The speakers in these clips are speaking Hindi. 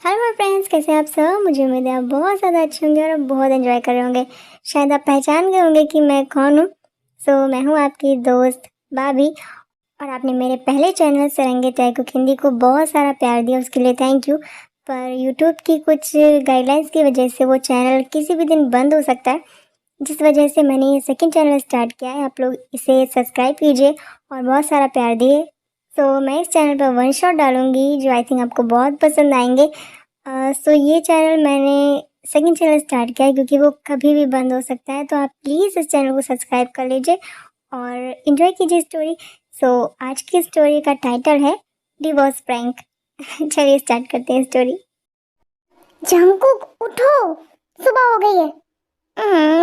हेलो माय फ्रेंड्स, कैसे हैं आप सब। मुझे उम्मीद है आप बहुत ज़्यादा अच्छे होंगे और बहुत एंजॉय कर रहे होंगे। शायद आप पहचान गए होंगे कि मैं कौन हूँ। मैं हूँ आपकी दोस्त भाभी। और आपने मेरे पहले चैनल सरंगे चाय कुक हिंदी को बहुत सारा प्यार दिया, उसके लिए थैंक यू। पर यूट्यूब की कुछ गाइडलाइंस की वजह से वो चैनल किसी भी दिन बंद हो सकता है, जिस वजह से मैंने ये सेकंड चैनल स्टार्ट किया है। आप लोग इसे सब्सक्राइब कीजिए और बहुत सारा प्यार दिए। मैं इस चैनल पर वन शॉट डालूंगी जो आई थिंक आपको बहुत पसंद आएंगे। ये चैनल मैंने सेकंड चैनल स्टार्ट किया है क्योंकि वो कभी भी बंद हो सकता है। तो आप प्लीज़ इस चैनल को सब्सक्राइब कर लीजिए और इन्जॉय कीजिए स्टोरी। आज की स्टोरी का टाइटल है डिवोर्स प्रैंक। चलिए स्टार्ट करते हैं स्टोरी। जंकुक उठो, सुबह हो गई है।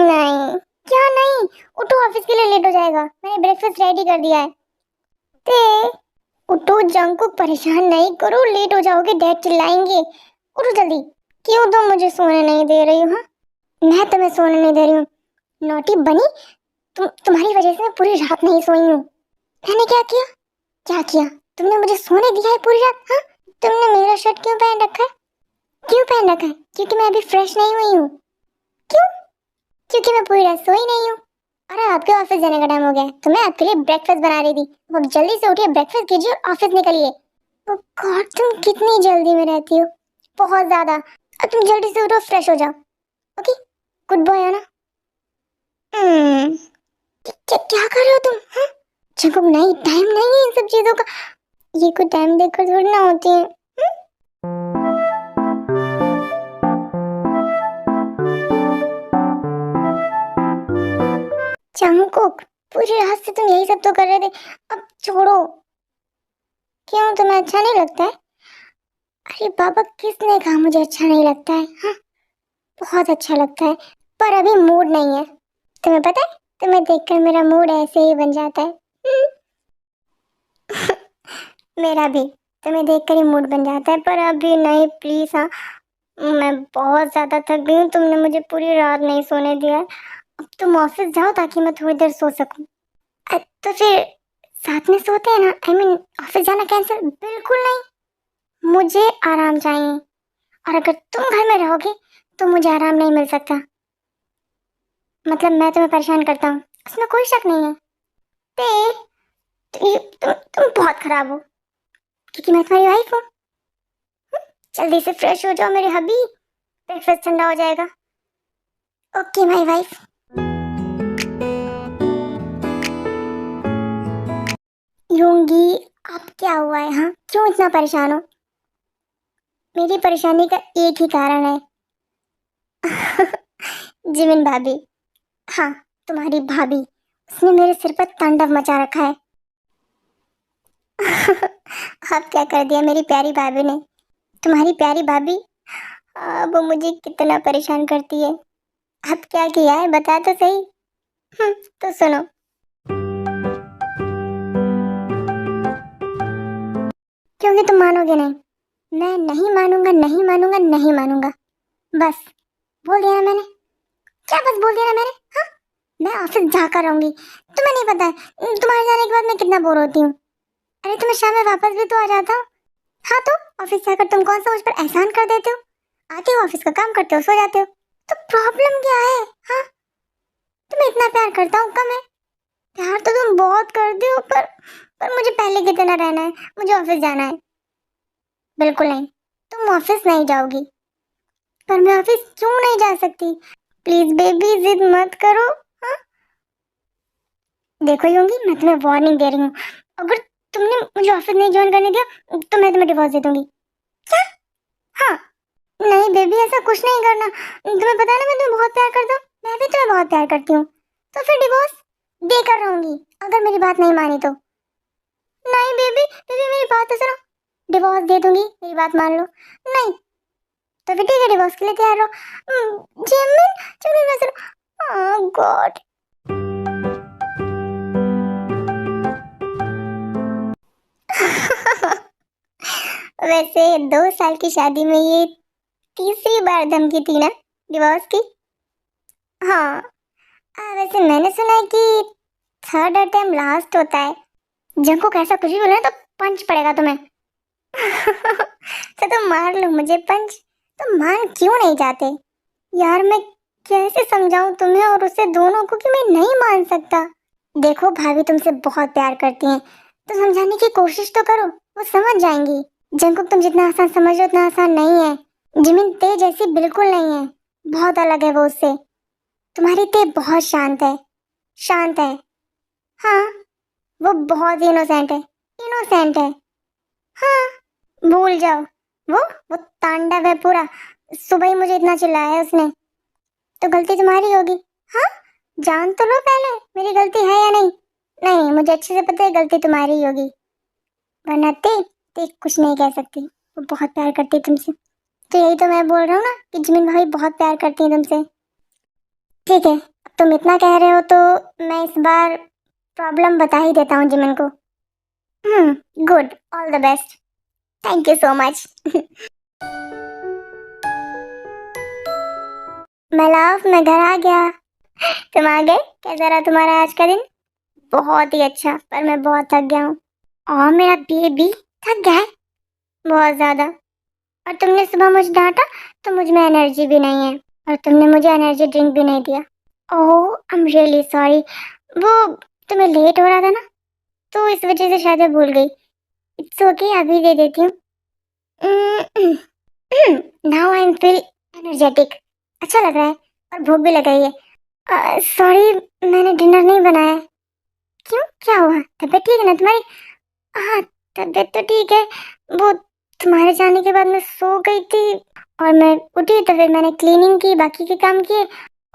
नहीं, क्या नहीं? उठो, ऑफिस के लिए लेट हो जाएगा। मैंने ब्रेकफास्ट रेडी कर दिया है। ते उठो जंकुक, परेशान नहीं करो, लेट हो जाओगे, डैड चिल्लाएंगे। उठो जल्दी। क्यों तुम मुझे सोने नहीं दे रही हो? हाँ, मैं तुम्हें सोने नहीं दे रही हूँ। नोटी बनी, तुम्हारी वजह से मैं पूरी रात नहीं सोई हूँ। मैंने क्या किया? क्या किया? तुमने मुझे सोने दिया है पूरी रात? हाँ, तुमने मेरा शर्ट क्यों पहन रखा है? क्यों पहन रखा है? क्योंकि मैं अभी फ्रेश नहीं हुई हूँ। क्यों? क्योंकि मैं पूरी रात सोई नहीं हूँ। अरे आपके ऑफिस जाने का टाइम हो गया है, तो मैं आपके लिए ब्रेकफास्ट बना रही थी। अब जल्दी से उठिए, ब्रेकफास्ट कीजिए और ऑफिस निकलिए। ओ गॉड, तुम कितनी जल्दी में रहती हो, बहुत ज्यादा। अब तुम जल्दी से उठो, फ्रेश हो जाओ। ओके, गुड बॉय है ना? क्या क्या कर रहे हो तुम? हाँ, चको नहीं, टाइम नहीं है इन सब चीजों का। ये कोई टाइम देखकर थोड़ी ना होती है। जंकुक, पूरी रात से तुम यही सब तो कर रहे थे, अब छोड़ो। क्यों, तुम्हें अच्छा नहीं लगता है? अरे बाबा, किसने कहा मुझे अच्छा नहीं लगता है? हाँ, बहुत अच्छा लगता है, पर अभी मूड नहीं है। तुम्हें पता है, तुम्हें देखकर मेरा मूड ऐसे ही बन जाता है। मेरा भी तुम्हें देखकर ही मूड बन जाता है, पर अभी नहीं प्लीज। हाँ, मैं बहुत ज्यादा थक गई हूँ, तुमने मुझे पूरी रात नहीं सोने दिया है। अब तुम ऑफिस जाओ ताकि मैं थोड़ी देर सो सकूं। तो फिर साथ में सोते हैं ना। आई मीन, ऑफिस जाना कैंसिल बिल्कुल नहीं। मुझे आराम चाहिए, और अगर तुम घर में रहोगे तो मुझे आराम नहीं मिल सकता। मतलब मैं तुम्हें परेशान करता हूँ, उसमें कोई शक नहीं है। ते, तुम बहुत खराब हो, क्योंकि मैं तुम्हारी वाइफ हूँ। जल्दी से फ्रेश हो जाओ मेरे हबी, ब्रेकफास्ट ठंडा हो जाएगा। Okay my wife. लूंगी। अब क्या हुआ है? हाँ, क्यों इतना परेशान हो? मेरी परेशानी का एक ही कारण है। जिमिन भाभी। हाँ, तुम्हारी भाभी, उसने मेरे सिर पर तांडव मचा रखा है। अब क्या कर दिया मेरी प्यारी भाभी ने? तुम्हारी प्यारी भाभी, वो मुझे कितना परेशान करती है। अब क्या किया है बता तो सही। तो सुनो। क्योंकि तुम मानोगे नहीं। मैं नहीं मानूंगा, नहीं मानूंगा, नहीं मानूंगा। बस बोल दिया ना मैंने। क्या बस बोल दिया ना मैंने? हाँ, मैं ऑफिस जाकर रहूंगी। तुम्हें नहीं पता है, तुम्हारे जाने के बाद मैं कितना बोर होती हूँ। अरे तुम्हें शाम में वापस भी तो आ जाता हूँ। हाँ, तो ऑफिस जाकर तुम कौन सा मुझ पर एहसान कर देते हो? आते हो, ऑफिस का काम करते हो, सो जाते हो। तो प्रॉब्लम क्या है? हाँ, तुम्हें इतना प्यार करता हूँ कम है? प्यार तो तुम बहुत करते हो, पर मुझे पहले की तरह रहना है। मुझे ऑफिस जाना है। बिल्कुल नहीं, तुम ऑफिस नहीं जाओगी। पर मैं ऑफिस क्यों नहीं जा सकती? प्लीज बेबी, जिद मत करो। हाँ, देखो योंगी, मैं तुम्हें वार्निंग दे रही हूँ। अगर तुमने मुझे ऑफिस नहीं ज्वाइन करने दिया तो मैं तुम्हें डिवोर्स दे दूंगी। क्या? हाँ। नहीं बेबी, ऐसा कुछ नहीं करना। तुम्हें पता है ना, मैं तुम्हें बहुत प्यार करता हूँ। मैं भी तुम्हें बहुत प्यार करती हूँ। तो फिर डिवोर्स देकर रहूंगी अगर मेरी बात नहीं मानी तो। नहीं बेबी, बेबी मेरी बात तो सुनो। डिवोर्स दे दूंगी, मेरी बात मान लो। नहीं, तो फिर ठीक है, डिवोर्स के लिए तैयार रहो। जिमिन, चलो मैं सुनो। ओह गॉड। वैसे 2 साल की शादी में ये तीसरी बार धमकी थी ना डिवोर्स की? हाँ। वैसे मैंने सुना है कि थर्ड अटेम्प्ट लास्ट होता है। जंको कैसा कुछ भी बोले ना तो पंच पड़ेगा तुम्हें। तो तुम मार लो मुझे पंच। तुम मान क्यों नहीं जाते? यार मैं कैसे समझाऊं तुम्हें और उसे दोनों को कि मैं नहीं मान सकता। देखो भाभी तुमसे बहुत प्यार करती हैं, तो समझाने की कोशिश तो करो, वो समझ जाएंगी। जंकुक तुम जितना आसान समझ रहे हो उतना आसान नहीं है। जिमिन ते जैसी बिल्कुल नहीं है, बहुत अलग है वो उससे। तुम्हारी ते बहुत शांत है। शांत है। हाँ, वो बहुत इनोसेंट है। इनोसेंट है। हाँ, भूल जाओ। वो तांडव है पूरा। सुबह ही मुझे इतना चिल्लाया है उसने। तो गलती तुम्हारी होगी। हाँ, जान तो लो पहले मेरी गलती है या नहीं। नहीं, मुझे अच्छे से पता है गलती तुम्हारी ही होगी। वरना ते कुछ नहीं कह सकती। वो बहुत प्यार करती है तुमसे। तो यही तो मैं बोल रहा हूँ ना कि जिमिन भाभी बहुत प्यार करती है तुमसे। ठीक है, अब तुम इतना कह रहे हो तो मैं इस बार प्रॉब्लम बता ही देता हूँ जिमिन को। Good, all the best. Thank you so much. मैं लव, मैं घर आ गया। तुम आ गए? कैसा रहा तुम्हारा आज का दिन? बहुत ही अच्छा, पर मैं बहुत थक गया हूँ। और मेरा बेबी थक गया है बहुत ज्यादा। और तुमने सुबह मुझे डांटा तो मुझ में एनर्जी भी नहीं है। और तुमने मुझे एनर्जी ड्रिंक भी नहीं दिया। ओह आई एम रियली सॉरी। वो तुम्हें लेट हो रहा था ना, तो इस वजह से शायद मैं भूल गई। इट्स ओके, अभी दे देती हूँ। Now I am feel energetic. अच्छा लग रहा है और भूख भी लग रही है। सॉरी, मैंने डिनर नहीं बनाया। क्यों, क्या हुआ? तबीयत ठीक है ना तुम्हारी? हाँ, तबीयत तो ठीक है। वो तुम्हारे जाने के बाद मैं सो गई थी और मैं उठी तो फिर मैंने क्लीनिंग की, बाकी के काम किए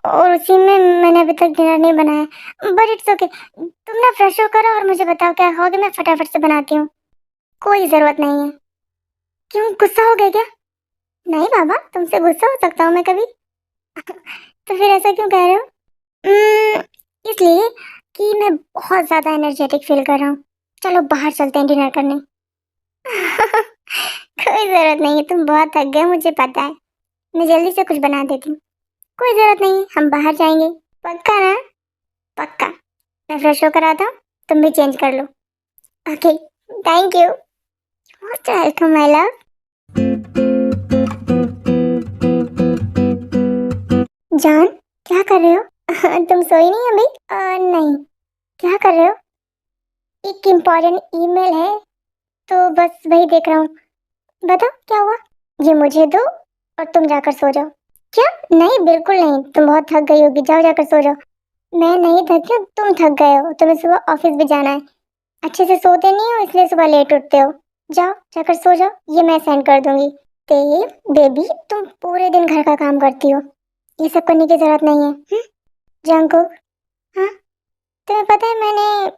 और उसी में मैंने अभी तक डिनर नहीं बनाया। बट इट्स ओके, तुम ना फ्रेश हो करो और मुझे बताओ क्या खाओगे, मैं फटाफट से बनाती हूँ। कोई ज़रूरत नहीं है। क्यों, गुस्सा हो गए क्या? नहीं बाबा, तुमसे गुस्सा हो सकता हूँ मैं कभी? तो फिर ऐसा क्यों कह रहे हो? उम्म, इसलिए कि मैं बहुत ज़्यादा एनर्जेटिक फील कर रहा हूँ। चलो बाहर चलते हैं डिनर करने। कोई ज़रूरत नहीं है, तुम बहुत थक गए मुझे पता है। मैं जल्दी से कुछ बना देती हूँ। कोई ज़रूरत नहीं है, हम बाहर जाएंगे। पक्का ना? पक्का। मैं फ्रेश होकर आता हूँ, तुम भी चेंज कर लो। Okay, thank you. Most welcome my love. जान, क्या कर रहे हो? तुम सोई नहीं अभी? नहीं। क्या कर रहे हो? एक इम्पोर्टेंट ईमेल है, तो बस वही देख रहा हूँ। बताओ क्या हुआ? ये मुझे दो और तुम जाकर सो जाओ। क्या? नहीं, बिल्कुल नहीं, तुम बहुत थक गई होगी, जाओ जाकर सो जाओ। मैं नहीं थकी हूँ, तुम थक गए हो, तुम्हें सुबह ऑफिस भी जाना है। अच्छे से सोते नहीं हो इसलिए सुबह लेट उठते हो। जाओ जाकर सो जाओ, ये मैं सेंड कर दूंगी। ते बेबी, तुम पूरे दिन घर का काम करती हो, ये सब करने की जरूरत नहीं है। जंकुक, हाँ, तुम्हें पता है मैंने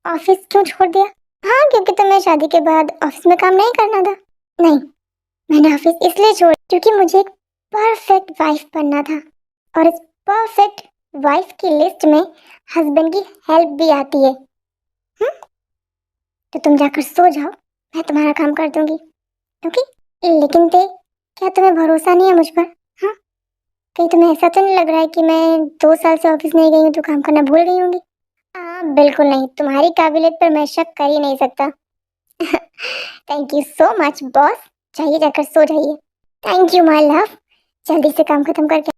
ऑफिस क्यों छोड़ दिया? हाँ, क्योंकि तुम्हें शादी के बाद ऑफिस में काम नहीं करना था। नहीं, मैंने ऑफिस इसलिए छोड़ा क्योंकि मुझे एक परफेक्ट वाइफ बनना था। और इस परफेक्ट वाइफ की लिस्ट में हस्बैंड की हेल्प भी आती है। हम्म, तो तुम जाकर सो जाओ, मैं तुम्हारा काम कर दूंगी। ओके? लेकिन ते, क्या तुम्हें भरोसा नहीं है मुझ पर? हाँ, कहीं तुम्हें ऐसा तो नहीं लग रहा है कि मैं 2 साल से ऑफिस नहीं गई हूँ तो काम करना भूल गई होंगी? हाँ, बिल्कुल नहीं, तुम्हारी काबिलियत पर मैं शक कर ही नहीं सकता। Thank you so much boss. जाइए, जाकर सो जाइए। Thank you my love. जल्दी से काम खत्म करके।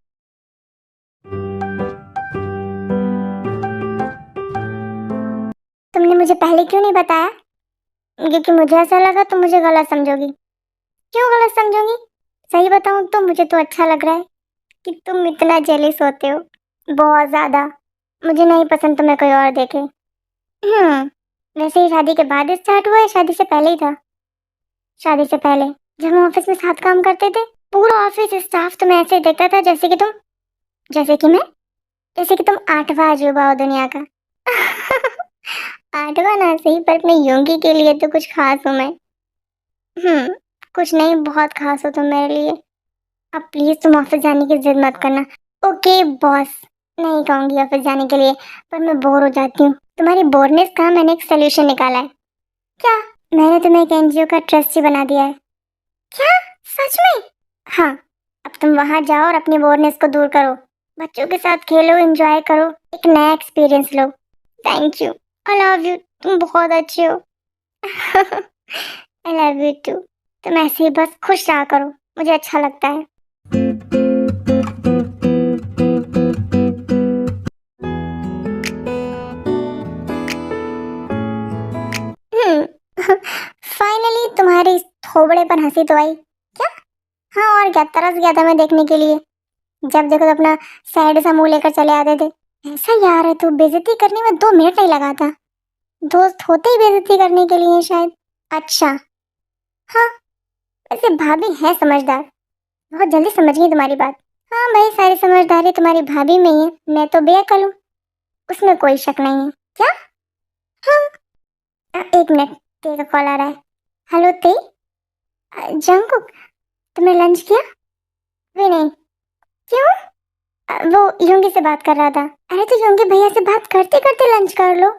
तुमने मुझे पहले क्यों नहीं बताया? क्योंकि मुझे ऐसा लगा तुम मुझे गलत समझोगी। क्यों गलत समझोगी? सही बताऊं तो मुझे तो अच्छा लग रहा है कि तुम इतना जेलिस होते हो, बहुत ज्यादा। मुझे नहीं पसंद तुम्हें कोई और देखे। वैसे ही शादी के बाद स्टार्ट हुआ है, शादी से पहले ही था? शादी से पहले जब हम ऑफिस में साथ काम करते थे, पूरा ऑफिस स्टाफ तुम्हें ऐसे देखता था जैसे कि तुम, जैसे कि मैं, जैसे कि तुम आठवां अजूबा हो दुनिया का। आठवां ना सही, पर अपने योगी के लिए तो कुछ खास हूँ मैं। हम्म कुछ नहीं, बहुत खास हो तुम मेरे लिए। अब प्लीज तुम ऑफिस जाने की जिद मत करना। ओके बॉस, नहीं कहूंगी ऑफिस जाने के लिए, पर मैं बोर हो जाती हूँ। तुम्हारी बोरनेस का मैंने एक सोल्यूशन निकाला है। क्या? मैंने तुम्हें एक एनजीओ का ट्रस्टी बना दिया है। क्या? सच में? हाँ, अब तुम वहां जाओ और अपनी बोरनेस को दूर करो। बच्चों के साथ खेलो, एंजॉय करो, एक नया एक्सपीरियंस लो। Thank you, I love you, तुम बहुत अच्छे हो। I love you too. तुम ऐसे ही बस खुश रहा करो, मुझे अच्छा लगता है। फाइनली तुम्हारी इस थोबड़े पर हंसी तो आई क्या? हाँ और क्या, तरस गया था मैं देखने के लिए। जब देखो तो अपना सैड सा मुंह लेकर चले आते थे। ऐसा यार है, तू बेइज्जती करने में 2 मिनट नहीं लगाता। दोस्त होते ही बेइज्जती करने के लिए हैं शायद। अच्छा। हाँ, वैसे भाभी है समझदार, बहुत जल्दी समझ गई तुम्हारी बात। हाँ भाई, सारी समझदारी तुम्हारी भाभी में ही है, मैं तो बेअकल हूँ, उसमें कोई शक नहीं है। क्या? हाँ। 1 मिनट, ते का कॉल आ रहा है। हेलो ते। जंकुक, तुमने लंच किया? वे नहीं। क्यों? वो योंगी से बात कर रहा था। अरे तो योंगी भैया से बात करते करते लंच कर लो।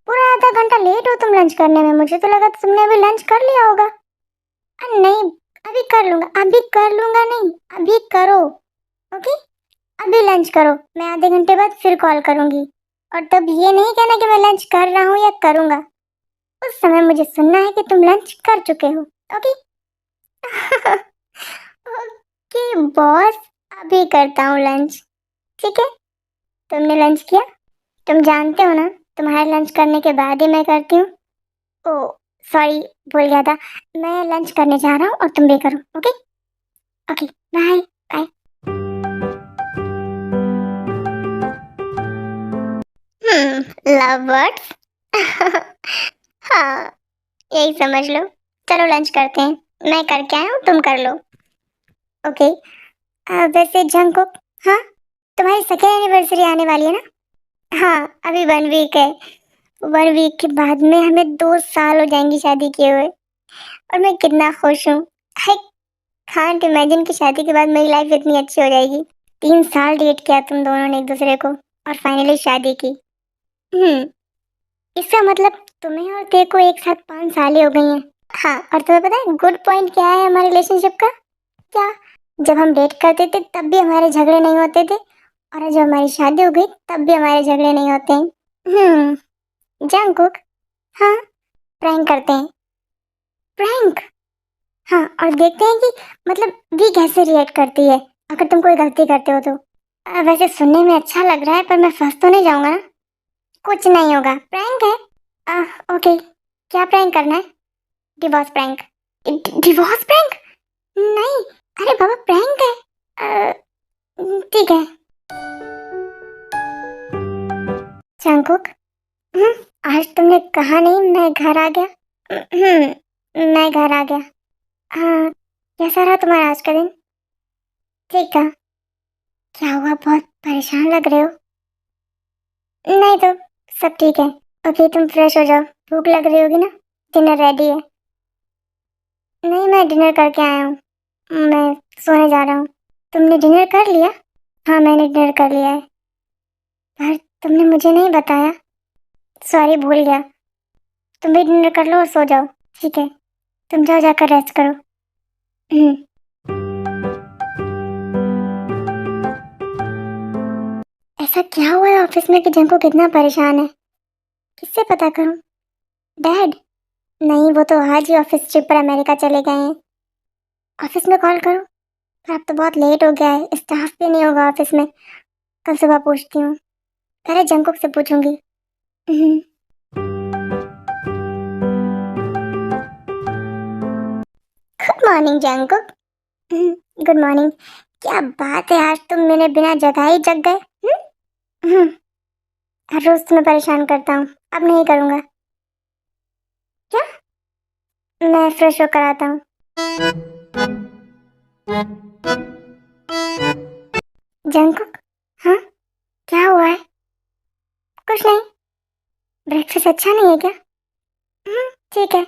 पूरा आधा घंटा लेट हो तुम लंच करने में, मुझे तो लगा था तुमने अभी लंच कर लिया होगा। नहीं, अभी कर लूंगा, अभी कर लूंगा नहीं, अभी करो। ओके, अभी लंच करो, मैं आधे घंटे बाद फिर कॉल करूंगी। और तब ये नहीं कहना कि मैं लंच कर रहा हूँ या करूंगा, उस समय मुझे सुनना है कि तुम लंच कर चुके हो। ओके। ओके बॉस, अभी करता हूँ लंच। ठीक है, तुमने लंच किया? तुम जानते हो ना, तुम्हारे लंच करने के बाद ही मैं करती हूँ। ओ सॉरी, भूल गया था। मैं लंच करने जा रहा हूँ और तुम भी करो। Okay okay, bye bye. Love birds. हाँ, यही समझ लो। चलो लंच करते हैं, मैं करके आया हूँ, तुम कर लो। ओके। वैसे जंकुक, हाँ, तुम्हारी सेकेंड एनिवर्सरी आने वाली है ना? हाँ, अभी 1 वीक है। 1 वीक के बाद में हमें 2 साल हो जाएंगी शादी किए हुए, और मैं कितना खुश हूँ। आई कांट इमेजिन कि शादी के बाद मेरी लाइफ इतनी अच्छी हो जाएगी। 3 साल डेट किया तुम दोनों ने एक दूसरे को, और फाइनली शादी की। हम्म, इसका मतलब तुम्हें और तेरे को एक साथ 5 साल ही हो गई हैं। हाँ, और तुम्हें पता है गुड पॉइंट क्या है हमारे रिलेशनशिप का? क्या? जब हम डेट करते थे तब भी हमारे झगड़े नहीं होते थे, और जब हमारी शादी हो गई तब भी हमारे झगड़े नहीं होते हैं। जंकुक, हाँ, प्रैंक करते हैं। प्रैंक? हाँ, और देखते हैं कि मतलब वी कैसे रिएक्ट करती है अगर तुम कोई गलती करते हो तो। वैसे सुनने में अच्छा लग रहा है, पर मैं फंस तो नहीं जाऊंगा ना? कुछ नहीं होगा, प्रैंक है। ओके, क्या प्रैंक करना है? Divorce prank? Divorce prank? नहीं, अरे बाबा प्रैंक है। ठीक है। जंकुक, हम्म, आज तुमने कहा नहीं मैं घर आ गया। मैं घर आ गया। हाँ, कैसा रहा तुम्हारा आज का दिन? ठीक था। क्या हुआ, बहुत परेशान लग रहे हो? नहीं तो, सब ठीक है। ओके, तुम फ्रेश हो जाओ, भूख लग रही होगी ना? डिनर रेडी है। नहीं, मैं डिनर करके आया हूँ, मैं सोने जा रहा हूँ। तुमने डिनर कर लिया? हाँ, मैंने डिनर कर लिया है, पर तुमने मुझे नहीं बताया। सॉरी, भूल गया। तुम भी डिनर कर लो और सो जाओ। ठीक है, तुम जाओ, जाकर रेस्ट करो। हम्म, ऐसा क्या हुआ है ऑफिस में कि जिनको कितना परेशान है? किससे पता करूं? डैड? नहीं, वो तो आज ही ऑफिस ट्रिप पर अमेरिका चले गए हैं। ऑफिस में कॉल करो, पर अब तो बहुत लेट हो गया है, स्टाफ भी नहीं होगा ऑफिस में। कल सुबह पूछती हूँ, पहले जंकुक से पूछूंगी। Hmm, good morning Jungkook. Good morning. क्या बात है, आज तुम मेरे बिना जगाए ही जग गए। हम्म, हर रोज तुम्हें परेशान करता हूँ, अब नहीं करूँगा। क्या? मैं फ्रेश होकर आता हूँ। जंकुक, हाँ, क्या हुआ है? कुछ नहीं, ब्रेकफास्ट अच्छा नहीं है क्या? ठीक है।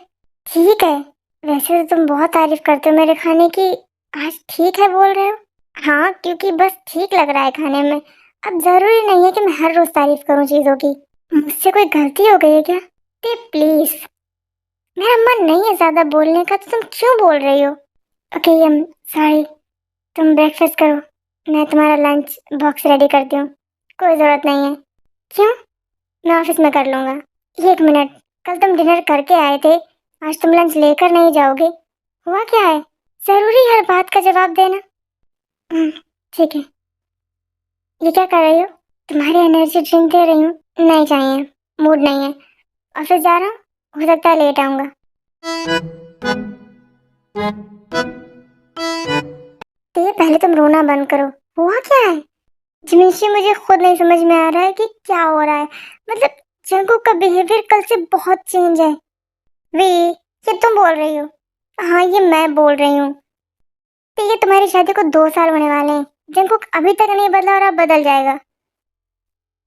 ठीक है? वैसे तो तुम बहुत तारीफ करते हो मेरे खाने की, आज ठीक है बोल रहे हो? हाँ, क्योंकि बस ठीक लग रहा है खाने में। अब जरूरी नहीं है कि मैं हर रोज तारीफ करूं चीजों की। मुझसे कोई गलती हो गई है क्या? प्लीज, मेरा मन नहीं है ज्यादा बोलने का, तो तुम क्यों बोल रही हो? Okay, sorry. तुम ब्रेकफास्ट करो, मैं तुम्हारा लंच बॉक्स रेडी करती हूँ। कोई ज़रूरत नहीं है। क्यों? मैं ऑफिस में कर लूँगा। 1 मिनट, कल तुम डिनर करके आए थे, आज तुम लंच लेकर नहीं जाओगे? हुआ क्या है? जरूरी हर बात का जवाब देना। ठीक है। ये क्या कर रही हो? तुम्हारी एनर्जी ड्रिंक दे रही हूँ। नहीं चाहिए, मूड नहीं है। ऑफिस जा रहा हूँ, हो सकता है लेट आऊँगा। तो ये पहले तुम रोना बंद करो। हुआ क्या है जिमिशी? मुझे खुद नहीं समझ में आ रहा है कि क्या हो रहा है। मतलब जंगकुक का बिहेवियर कल से बहुत चेंज है। वे, ये तुम बोल रही हो? हाँ, ये मैं बोल रही हूँ। तो ये तुम्हारी शादी को 2 साल होने वाले हैं। जंगकुक अभी तक नहीं बदला और अब बदल जाएगा।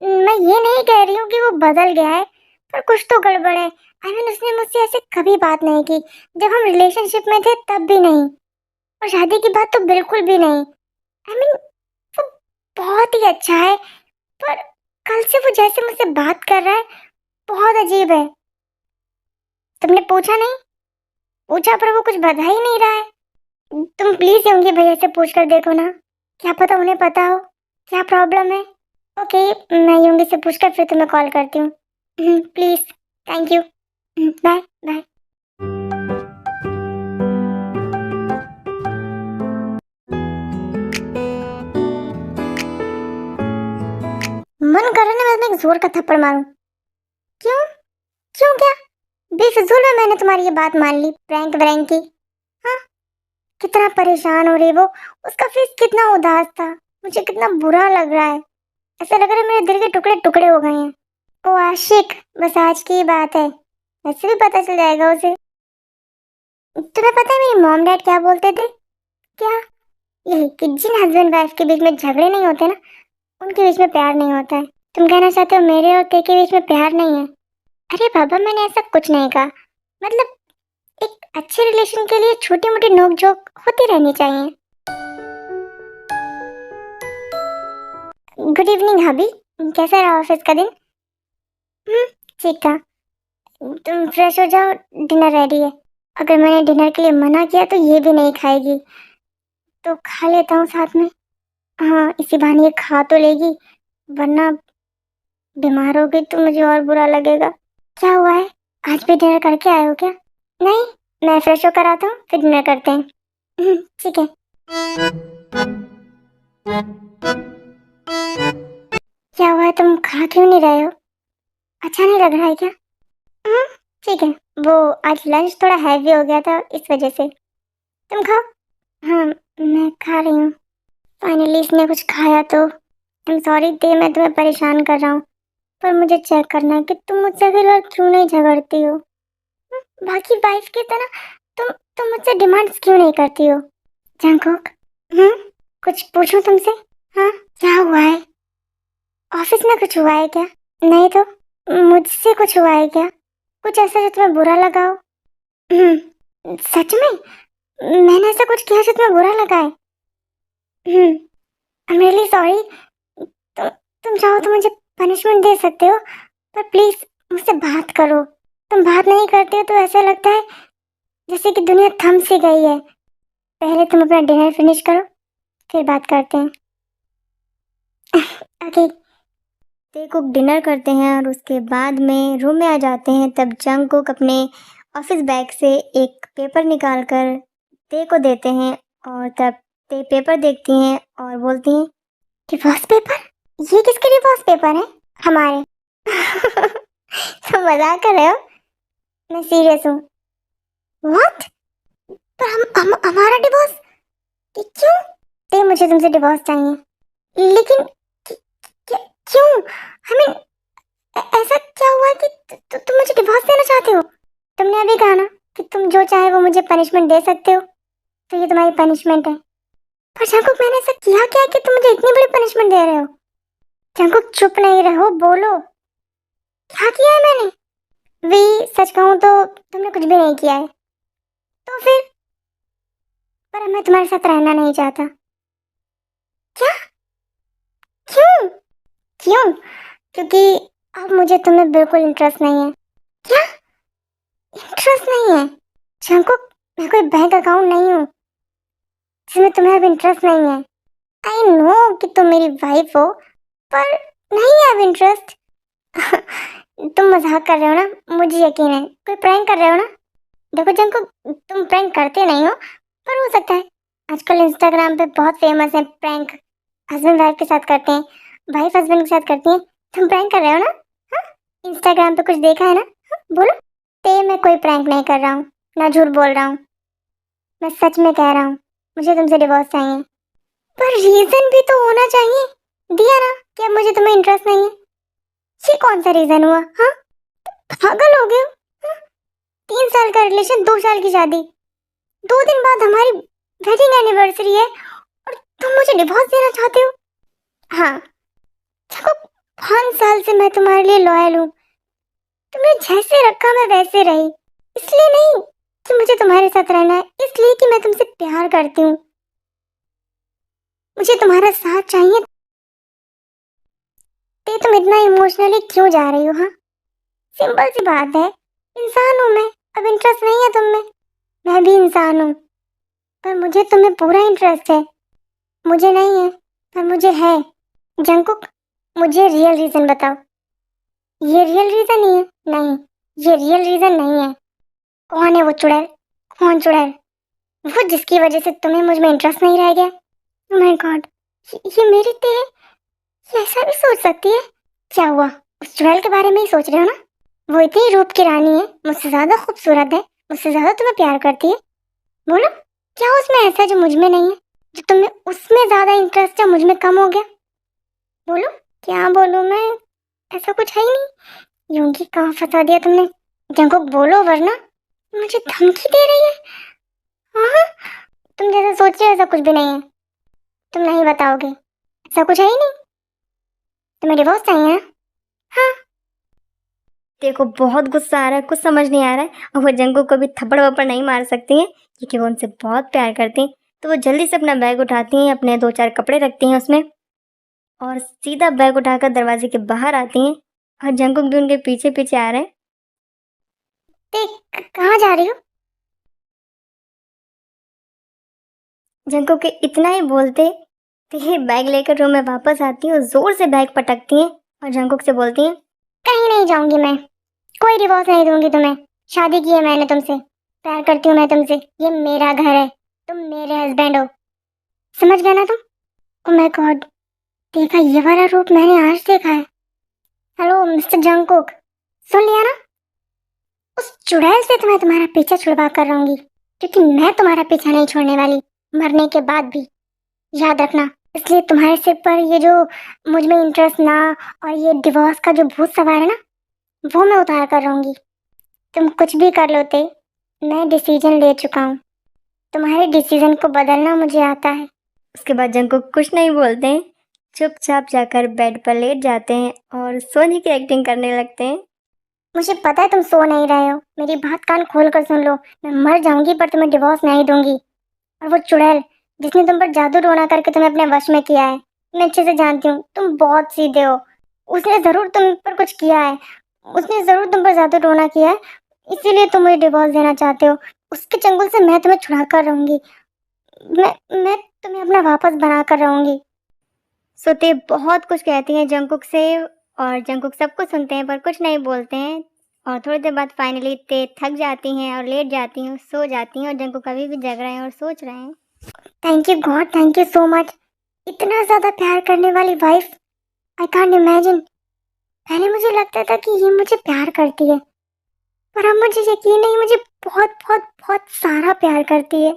मैं ये नहीं कह रही हूँ कि वो बदल गया है, पर कुछ तो गड़बड़ है। उसने मुझसे ऐसे कभी बात नहीं की। जब हम रिलेशनशिप में थे तब भी नहीं, और शादी की बात तो बिल्कुल भी नहीं। वो बहुत ही अच्छा है, पर कल से वो जैसे मुझसे बात कर रहा है, बहुत अजीब है। तुमने पूछा नहीं? पूछा पर वो कुछ बता ही नहीं रहा है। तुम प्लीज योंगी भैया से पूछ कर देखो ना, क्या पता उन्हें पता हो क्या प्रॉब्लम है। ओके, मैं योंगी से पूछकर फिर तुम्हें कॉल करती हूँ। Please, thank you. Bye bye. मन कर रहा है मैं एक जोर का थप्पड़ मारूं। क्यों? क्यों क्या? बेफिजूल में मैंने तुम्हारी ये बात मान ली, प्रैंक व्रैंक की। हाँ, कितना परेशान हो रही वो। उसका फेस कितना उदास था, मुझे कितना बुरा लग रहा है। ऐसा लग रहा है मेरे दिल के टुकड़े टुकड़े हो गए हैं। ओ आशिक, बस आज की ही बात है, वैसे भी पता चल जाएगा उसे। तुम्हें पता है मेरी मॉम डैड क्या बोलते थे? क्या? यही कि जिन हस्बैंड वाइफ के बीच में झगड़े नहीं होते ना, उनके बीच में प्यार नहीं होता है। तुम कहना चाहते हो मेरे और ते के बीच में प्यार नहीं है? अरे बाबा, मैंने ऐसा कुछ नहीं कहा। मतलब एक अच्छे रिलेशन के लिए छोटी मोटी नोक झोंक होती रहनी चाहिए। गुड इवनिंग हबी, कैसा रहा ऑफिस का दिन? हम्म, ठीक था। तुम फ्रेश हो जाओ, डिनर रेडी है। अगर मैंने डिनर के लिए मना किया तो ये भी नहीं खाएगी, तो खा लेता हूँ साथ में। हाँ, इसी बहाने ये खा तो लेगी, वरना बीमार हो गई तो मुझे और बुरा लगेगा। क्या हुआ है? आज भी डिनर करके आए हो क्या? नहीं, मैं फ्रेश होकर आता हूँ, फिर डिनर करते हैं। ठीक है। क्या हुआ है, तुम खा क्यों नहीं रहे हो? अच्छा नहीं लग रहा है क्या? हम्म, ठीक है। वो आज लंच थोड़ा हैवी हो गया था, इस वजह से। तुम खाओ। हाँ, मैं खा रही हूँ। फाइनली इसने कुछ खाया तो। आई एम सॉरी दे, मैं तुम्हें परेशान कर रहा हूँ, पर मुझे चेक करना है कि तुम मुझसे अगली बार क्यों नहीं झगड़ती हो। बाकी वाइफ की तरह तुम मुझसे डिमांड्स क्यों नहीं करती हो? जंगकुक, कुछ पूछूं तुमसे? हाँ, क्या हुआ है? ऑफिस में कुछ हुआ है क्या? नहीं तो, मुझसे कुछ हुआ है क्या? कुछ ऐसा जो तुम्हें बुरा लगा हो? सच में? मैंने ऐसा कुछ किया जो तुम्हें बुरा लगा है? I am really sorry. तुम चाहो तो मुझे पनिशमेंट दे सकते हो, पर प्लीज मुझसे बात करो। तुम बात नहीं करते हो तो ऐसा लगता है जैसे कि दुनिया थम सी गई है। पहले तुम अपना डिनर फिनिश करो, फिर बात करते हैं। ओके। कुक डिनर करते हैं और उसके बाद में रूम में आ जाते हैं। तब जंगकुक अपने ऑफिस बैग से एक पेपर निकाल कर ते को देते हैं, और तब ते पेपर देखती हैं और बोलती हैं, डिवोर्स पेपर? ये किसके डिवोर्स पेपर है? हमारे। तुम मजाक कर रहे हो? मैं सीरियस हूँ। व्हाट? पर हम हमारा डिवोर्स? क्यों? ते, मुझे तुमसे डिवोर्स चाहिए। लेकिन क्यों? आई मीन, ऐसा क्या हुआ कि तुम मुझे डिवोर्स देना चाहते हो? तुमने अभी कहा ना कि तुम जो चाहे वो मुझे पनिशमेंट दे सकते हो, तो ये तुम्हारी पनिशमेंट है। पर जंगकुक, मैंने ऐसा किया क्या कि तुम मुझे इतनी बड़ी पनिशमेंट दे रहे हो? जंगकुक, चुप नहीं रहो, बोलो, क्या किया है मैंने? वी, सच कहूँ तो तुमने कुछ भी नहीं किया है। तो फिर? पर मैं तुम्हारे साथ रहना नहीं चाहता। क्या? क्यों? क्यों? क्योंकि अब मुझे तुम्हें बिल्कुल इंटरेस्ट नहीं है। क्या? इंटरेस्ट नहीं है? जंगकुक, मैं कोई बैंक अकाउंट नहीं हूँ जिसमें तुम्हें अब इंटरेस्ट नहीं है। आई नो कि तुम मेरी वाइफ हो, पर नहीं है अब इंटरेस्ट। तुम मजाक कर रहे हो ना? मुझे यकीन है, कोई प्रैंक कर रहे हो ना? देखो जंकुक, तुम प्रैंक करते नहीं हो, पर हो सकता है। आजकल इंस्टाग्राम पे बहुत फेमस है प्रैंक, हस्बैंड वाइफ के साथ करते हैं, वाइफ हस्बैंड के साथ करती है। तुम प्रैंक कर रहे हो ना? हाँ, इंस्टाग्राम पे कुछ देखा है ना? हाँ, बोलो। ते मैं कोई प्रैंक नहीं कर रहा हूँ, ना झूठ बोल रहा हूँ, मैं सच में कह रहा हूँ, मुझे तुमसे डिवोर्स चाहिए। पर रीजन भी तो होना चाहिए, दिया ना कि अब मुझे तुम्हें इंटरेस्ट नहीं है। ये कौन सा रीजन हुआ? हाँ, पागल हो गए हो? हाँ? 3 साल का रिलेशन, 2 साल की शादी, 2 दिन बाद हमारी वेडिंग एनिवर्सरी है और तुम मुझे डिवोर्स देना चाहते हो? हाँ, देखो 5 साल से मैं तुम्हारे लिए लॉयल हूँ, तुमने जैसे रखा मैं वैसे रही, इसलिए नहीं कि मुझे तुम्हारे साथ रहना है, इसलिए कि मैं तुमसे प्यार करती हूँ, मुझे तुम्हारा साथ चाहिए। ते तुम इतना इमोशनली क्यों जा रही हो? हाँ, सिंपल सी बात है, इंसान हूँ मैं, अब इंटरेस्ट नहीं है तुम में, मैं भी इंसान हूँ, पर मुझे तुम्हें पूरा इंटरेस्ट है। मुझे नहीं है, पर मुझे है। जंकुक, मुझे रियल रीजन बताओ। ये रियल रीजन ही है? नहीं, ये रियल रीजन नहीं है। कौन है वो चुड़ैल? कौन चुड़ैल? वो जिसकी वजह से तुम्हें मुझ में इंटरेस्ट नहीं रह गया? ओह माय गॉड, ये मेरी ते है, ये ऐसा भी सोच सकती है? क्या हुआ, उस चुड़ैल के बारे में ही सोच रहे हो ना? वो इतनी रूप की रानी है, मुझसे ज्यादा खूबसूरत है, मुझसे ज्यादा तुम्हें प्यार करती है। बोलो, क्या उसमें ऐसा है जो मुझ में नहीं है, जो तुम्हें उसमें ज्यादा इंटरेस्ट है, मुझ में कम हो गया? बोलो, क्या बोलूं मैं? ऐसा कुछ है ही नहीं। यूं की कहाँ फंसा दिया तुमने? जंकुक बोलो, वरना मुझे धमकी दे रही है। हाँ, तुम जैसा सोच रहे हो ऐसा कुछ भी नहीं है, तुम नहीं बताओगे, ऐसा कुछ है ही नहीं। तुम्हें डिवोर्स चाहिए ना? हाँ। देखो बहुत गुस्सा आ रहा है, कुछ समझ नहीं आ रहा है, और वो जंकुक को भी थप्पड़ वप्पड़ नहीं मार सकती हैं क्योंकि वो उनसे बहुत प्यार करती हैं। तो वो जल्दी से अपना बैग उठाती हैं, अपने 2-4 कपड़े रखती हैं उसमें, और सीधा बैग उठाकर दरवाजे के बाहर आती हैं, और जंकुक भी उनके पीछे पीछे आ रहे हैं। देख, कहाँ जा रही हो? जंकुक के इतना ही बोलते ये बैग लेकर रूम में वापस आती हैं और जोर से बैग पटकती हैं और जंकुक से बोलती हैं, कहीं नहीं जाऊंगी मैं, कोई डिवोर्स नहीं दूंगी तुम्हें, शादी की है मैंने तुमसे, प्यार करती हूँ मैं तुमसे, ये मेरा घर है, तुम मेरे हस्बैंड हो, समझ गए ना तुम? ओह माय गॉड, देखा, ये वाला रूप मैंने आज देखा है। हेलो मिस्टर जंकुक, सुन लिया ना? उस चुड़ैल से तो मैं तुम्हारा पीछा छुड़वा कर रहूंगी, क्योंकि मैं तुम्हारा पीछा नहीं छोड़ने वाली, मरने के बाद भी, याद रखना। इसलिए तुम्हारे सिर पर ये जो मुझ में इंटरेस्ट ना और ये डिवोर्स का जो भूत सवार है ना, वो मैं उतार कर रहूंगी। तुम कुछ भी कर लो ते, मैं डिसीजन ले चुका हूँ, तुम्हारे डिसीजन को बदलना मुझे आता है। उसके बाद जंकुक कुछ नहीं बोलते हैं, चुपचाप जाकर बेड पर लेट जाते हैं और सोने की एक्टिंग करने लगते हैं। मुझे पता है तुम सो नहीं रहे हो, मेरी बात कान खोल कर सुन लो, मैं मर जाऊंगी पर तुम्हें डिवोर्स नहीं दूंगी। और वो चुड़ैल जिसने तुम पर जादू टोना करके तुम्हें अपने वश में किया है, मैं अच्छे से जानती हूँ, तुम बहुत सीधे हो, उसने जरूर तुम पर कुछ किया है, उसने जरूर तुम पर जादू टोना किया है, इसीलिए तुम मुझे डिवोर्स देना चाहते हो। उसके चंगुल से मैं तुम्हें छुड़ा कर रहूंगी, मैं तुम्हें अपना वापस बना कर रहूंगी। सुते बहुत कुछ कहती हैं जंकुक से, और जंकुक सब कुछ सुनते हैं पर कुछ नहीं बोलते हैं, और थोड़ी देर बाद फाइनली ते थक जाती हैं और लेट जाती हैं, सो जाती हैं, और जंकुक अभी भी जग रहे हैं और सोच रहे हैं। Thank you God, thank you so much, इतना ज़्यादा प्यार करने वाली वाइफ, आई कांट इमेजिन। पहले मुझे लगता था कि ये मुझे प्यार करती है, पर अब मुझे यकीन नहीं, मुझे बहुत बहुत बहुत सारा प्यार करती है।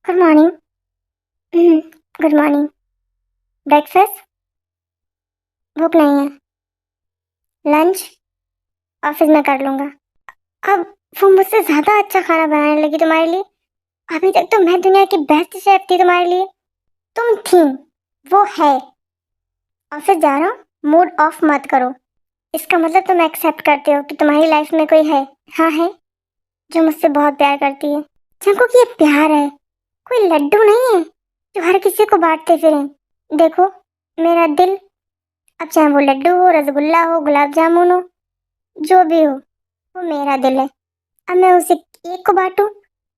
Good morning. Good morning. Breakfast? भूख नहीं है। लंच? ऑफिस में कर लूँगा। अब वो मुझसे ज़्यादा अच्छा खाना बनाने लगी तुम्हारे लिए, अभी तक तो मैं दुनिया की बेस्ट शेफ थी तुम्हारे लिए, तुम थी, वो है। ऑफिस जा रहा हूँ, मूड ऑफ मत करो, इसका मतलब तुम एक्सेप्ट करते हो कि तुम्हारी लाइफ में कोई है। हाँ है, जो मुझसे बहुत प्यार करती है। जंकुक ये प्यार है, कोई लड्डू नहीं है जो हर किसी को बांटते फिरें। देखो, मेरा दिल, अब चाहे वो लड्डू हो, रसगुल्ला हो, गुलाब जामुन हो, जो भी हो, वो मेरा दिल है। अब मैं उसे एक को बांटूं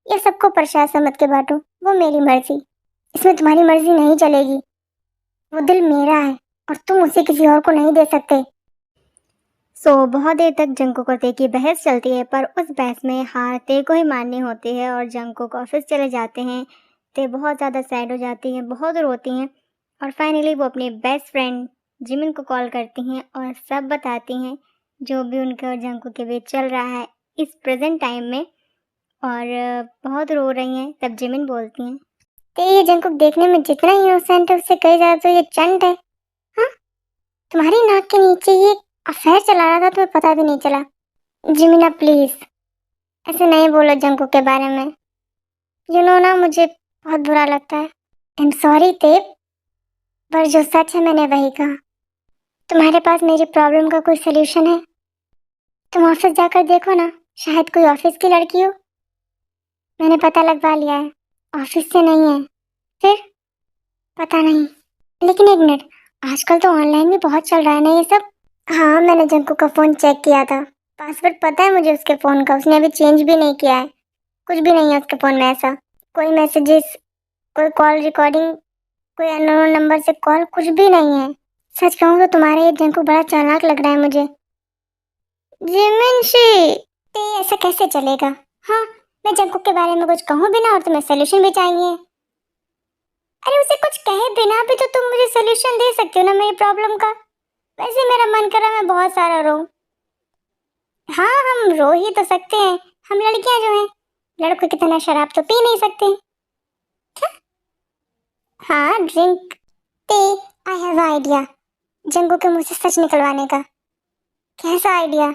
या सबको प्रसाद समझ के बांटूं, वो मेरी मर्जी, इसमें तुम्हारी मर्जी नहीं चलेगी। वो दिल मेरा है, और तुम उसे किसी और को नहीं दे सकते। बहुत देर तक जंकुक और ते की बहस चलती है, पर उस बहस में हार ते को ही माननी होती है और जंकुक ऑफिस चले जाते हैं। ते बहुत ज़्यादा सैड हो जाती हैं, बहुत रोती हैं और फाइनली वो अपनी बेस्ट फ्रेंड जिमिन को कॉल करती हैं और सब बताती हैं जो भी उनके और जंकुक के बीच चल रहा है इस प्रेजेंट टाइम में। और बहुत रो रही हैं। तब जिमिन बोलती हैं, ते ये जंकुक देखने में जितना इनोसेंट है उससे कई ज़्यादा तो ये चंट है। हाँ, तुम्हारी नाक के नीचे ये अफेयर चला रहा था, तुम्हें पता भी नहीं चला। जिमिना प्लीज ऐसे नहीं बोलो जंकुक के बारे में। ना मुझे बहुत बुरा लगता है। आई एम सॉरी तेब, पर जो सच है मैंने वही कहा। तुम्हारे पास मेरी प्रॉब्लम का कोई सोल्यूशन है? तुम ऑफिस जाकर देखो ना, शायद कोई ऑफिस की लड़की हो। मैंने पता लगवा लिया है, ऑफिस से नहीं है। फिर पता नहीं, लेकिन एक मिनट, आजकल तो ऑनलाइन भी बहुत चल रहा है ना ये सब। हाँ, मैंने जंकुक का फोन चेक किया था, पासवर्ड पता है मुझे उसके फोन का, उसने अभी चेंज भी नहीं किया है। कुछ भी नहीं है उसके फोन में ऐसा, कोई मैसेजेस, कोई कॉल रिकॉर्डिंग, कोई अननोन नंबर से कॉल, कुछ भी नहीं है। सच कहूँ तो तुम्हारा ये जंकु बड़ा चालाक लग रहा है मुझे। जिमिनशी, ते ऐसा कैसे चलेगा? हाँ, मैं जंकुक के बारे में कुछ कहूँ बिना और तुम्हें सोल्यूशन भी चाहिए। अरे उसे कुछ कहे बिना भी तो तुम मुझे सोल्यूशन दे सकते हो ना मेरी प्रॉब्लम का। वैसे मेरा मन कर रहा है मैं बहुत सारा रो। हाँ, हम रो ही तो सकते हैं, हम लड़कियां जो हैं। लड़कों की तरह शराब तो पी नहीं सकते। क्या? हाँ, ड्रिंक। ते आई हैव आइडिया, जंगू के मुंह से सच निकलवाने का। कैसा आइडिया?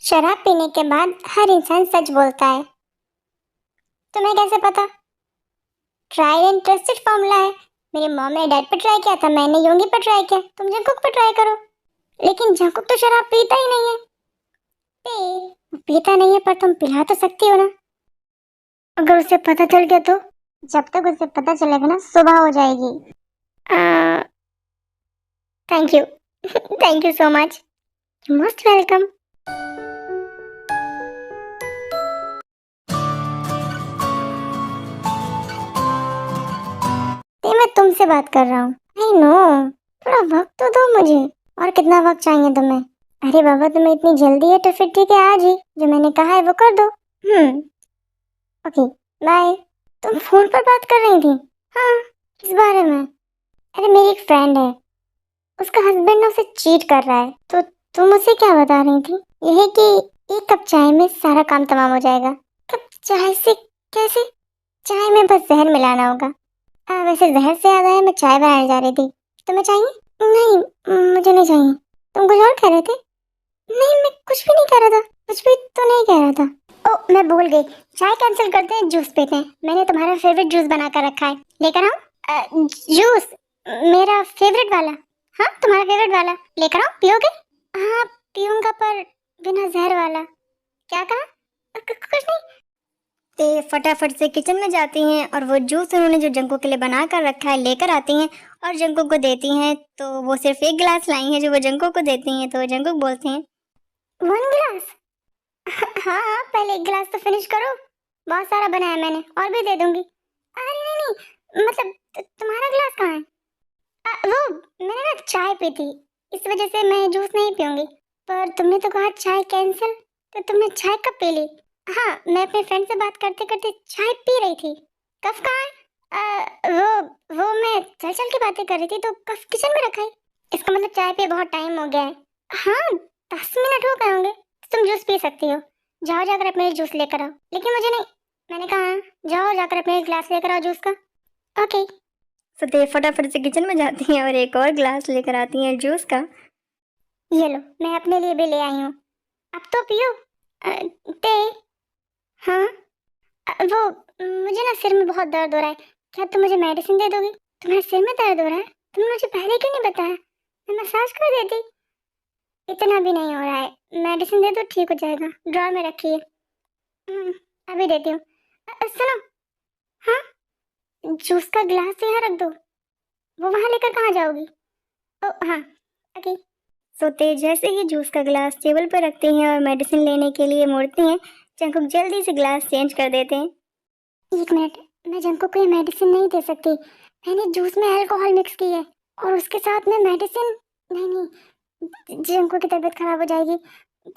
शराब पीने के बाद हर इंसान सच बोलता है। तुम्हें कैसे पता? ट्राई एंड ट्रस्टेड फॉर्मूला है। मेरे मॉम ने डैड पे ट्राई किया था, मैंने योंगी पे ट्राई किया, तुम जंकुक पे ट्राई करो। लेकिन जंकुक तो शराब पीता ही नहीं है। वो पीता नहीं है पर तुम पिला तो सकती हो ना। अगर उसे पता चल गया तो? जब तक उसे पता चलेगा ना सुबह हो जाएगी। Thank you thank you so much, most welcome. ये मैं तुमसे बात कर रहा हूँ। आई नो, थोड़ा वक्त तो दो मुझे। और कितना वक्त चाहिए तुम्हें? अरे बाबा, तुम्हें इतनी जल्दी है तो फिर ठीक है, आज ही जो मैंने कहा है वो कर दो। Okay, bye. तुम फोन पर बात कर रही थी? हाँ, किस बारे में? अरे मेरी एक फ्रेंड है, उसका हस्बैंड ना उसे चीट कर रहा है, तो तुम उसे क्या बता रही थी? यह कि एक कप चाय में सारा काम तमाम हो जाएगा। कप चाय से कैसे? चाय में बस जहर मिलाना होगा। वैसे जहर से याद आया, मैं चाय बनाने जा रही थी। तुम्हें चाहिए? नहीं, मुझे नहीं चाहिए। तुम कुछ और कह रहे थे? नहीं, मैं कुछ भी नहीं कह रहा था, कुछ भी तो नहीं कह रहा था। ओ, मैं भूल गई, चाय कैंसिल करते हैं, जूस पीते हैं। मैंने तुम्हारा फेवरेट जूस बना कर रखा है, लेकर आओ। जूस? मेरा फेवरेट वाला? हाँ, तुम्हारा फेवरेट वाला लेकर आओ, पियोगे? हाँ, पीऊंगा, पर बिना जहर वाला। क्या कहा? कुछ नहीं। ते फटाफट से किचन में जाती हैं और वो जूस उन्होंने जो जंको के लिए बना कर रखा है लेकर आती हैं और जंको को देती हैं। तो वो सिर्फ एक गिलास लाई हैं जो वो जंको को देती हैं। तो जंको बोलते हैं, 1 गिलास? हाँ हाँ, पहले एक गिलास तो फिनिश करो, बहुत सारा बनाया मैंने, और भी दे दूंगी। अरे नहीं नहीं, मतलब तुम्हारा गिलास कहाँ है? वो मैंने ना चाय पी थी, इस वजह से मैं जूस नहीं पीऊंगी। पर तुमने तो कहा चाय कैंसिल, तो तुमने चाय कब पी ली? हाँ, मैं अपने फ्रेंड से बात करते करते चाय पी रही थी। कफ कहाँ है? वो मैं चल चल के बातें कर रही थी तो कफ किचन में रखा है। इसका मतलब चाय पे बहुत टाइम हो गया है। हाँ, 10 मिनट हो गए होंगे। तुम जूस पी सकती हो, जाओ जाकर अपने लिए जूस लेकर आओ। लेकिन मुझे नहीं, मैंने कहा जाओ जाकर अपने लिए गिलास लेकर आओ जूस का। ओके। सते फटाफट से किचन में जाती हैं और एक और गिलास लेकर आती हैं जूस का। ये लो, मैं अपने लिए भी ले आई हूँ, अब तो पियो। ते हाँ, वो मुझे ना सिर में बहुत दर्द हो रहा है, क्या तुम मुझे मेडिसिन दे दोगी? तुम्हारे सिर में दर्द हो रहा है? तुमने मुझे पहले क्यों नहीं बताया, मैं मसाज कर देती। इतना भी नहीं हो रहा है, मेडिसिन दे दो, ठीक हो जाएगा, ड्रॉर में रखिए। अभी देती हूँ। सुनो, हाँ, जूस का गिलास यहाँ रख दो, वो वहाँ लेकर कहाँ जाओगी? ओ हाँ, ओके। सोते जैसे ही जूस का गिलास टेबल पर रखते हैं और मेडिसिन लेने के लिए मुड़ते हैं, जंकुक जल्दी से गिलास चेंज कर देते हैं। एक मिनट, मैं जंकुक को ये मेडिसिन नहीं दे सकती, मैंने जूस में अल्कोहल मिक्स की है और उसके साथ में मेडिसिन। नहीं नहीं, जंकुक की तबीयत खराब हो जाएगी।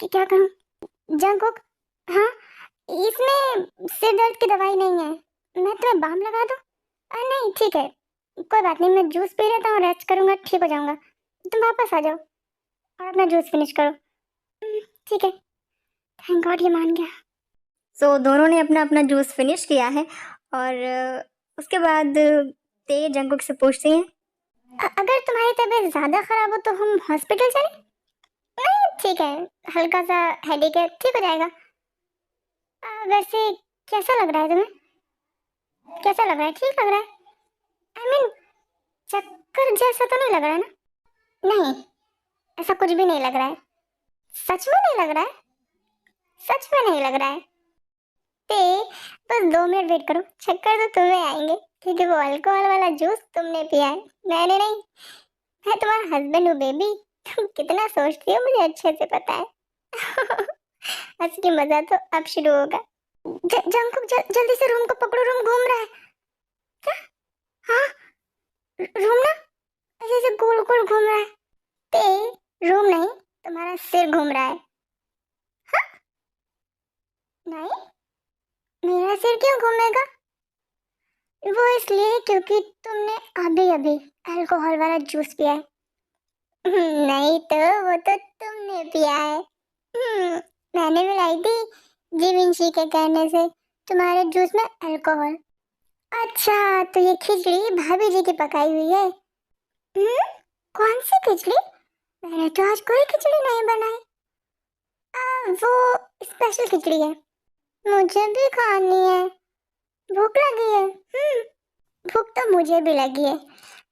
क्या करूं? जंकुक, हाँ, इसमें सिर दर्द की दवाई नहीं है, मैं तुम्हें बाम लगा दूं? नहीं ठीक है, कोई बात नहीं, मैं जूस पी लेता हूँ, रेस्ट करूंगा, ठीक हो जाऊंगा। तुम वापस आ जाओ और अपना जूस फिनिश करो। ठीक है, थैंक गॉड ये मान गया। सो दोनों ने अपना अपना जूस फिनिश किया है और उसके बाद ते जंकुक से पूछती हैं, अगर तुम्हारी तबीयत ज़्यादा ख़राब हो तो हम हॉस्पिटल चलें? नहीं ठीक है, हल्का सा हेडेक है, ठीक हो जाएगा। वैसे कैसा लग रहा है तुम्हें? कैसा लग रहा है? ठीक लग रहा है? आई मीन चक्कर जैसा तो नहीं लग रहा है ना? नहीं, ऐसा कुछ भी नहीं लग रहा है। सच में नहीं लग रहा है? सच में नहीं लग रहा है? ते बस 2 मिनट वेट करो, चक्कर तो तुम्हें आएंगे क्योंकि वो अल्कोहल वाला जूस तुमने पिया है, मैंने नहीं। मैं तुम्हारा हस्बैंड हूँ बेबी, तुम कितना सोचती हो मुझे अच्छे से पता है। असली मजा तो अब शुरू होगा। जंकुक जल्दी से रूम को पकड़ो, रूम घूम रहा है। क्या? हाँ, रूम ना ऐसे ऐसे गोल गोल घूम रहा है। ते रूम नहीं, तुम्हारा सिर घूम रहा है। हाँ? नहीं, मेरा सिर क्यों घूमेगा? वो इसलिए क्योंकि तुमने अभी अभी अल्कोहल वाला जूस पिया है। नहीं तो वो तो तुमने पिया है। मैंने मिलाई थी जीविंशी के कहने से तुम्हारे जूस में अल्कोहल। अच्छा, तो ये खिचड़ी भाभी जी की पकाई हुई है? कौन सी खिचड़ी? मैंने तो आज कोई खिचड़ी नहीं बनाई। वो स्पेशल खिचड़ी है, मुझे भी खानी है, भूख लगी है। भूख तो मुझे भी लगी है,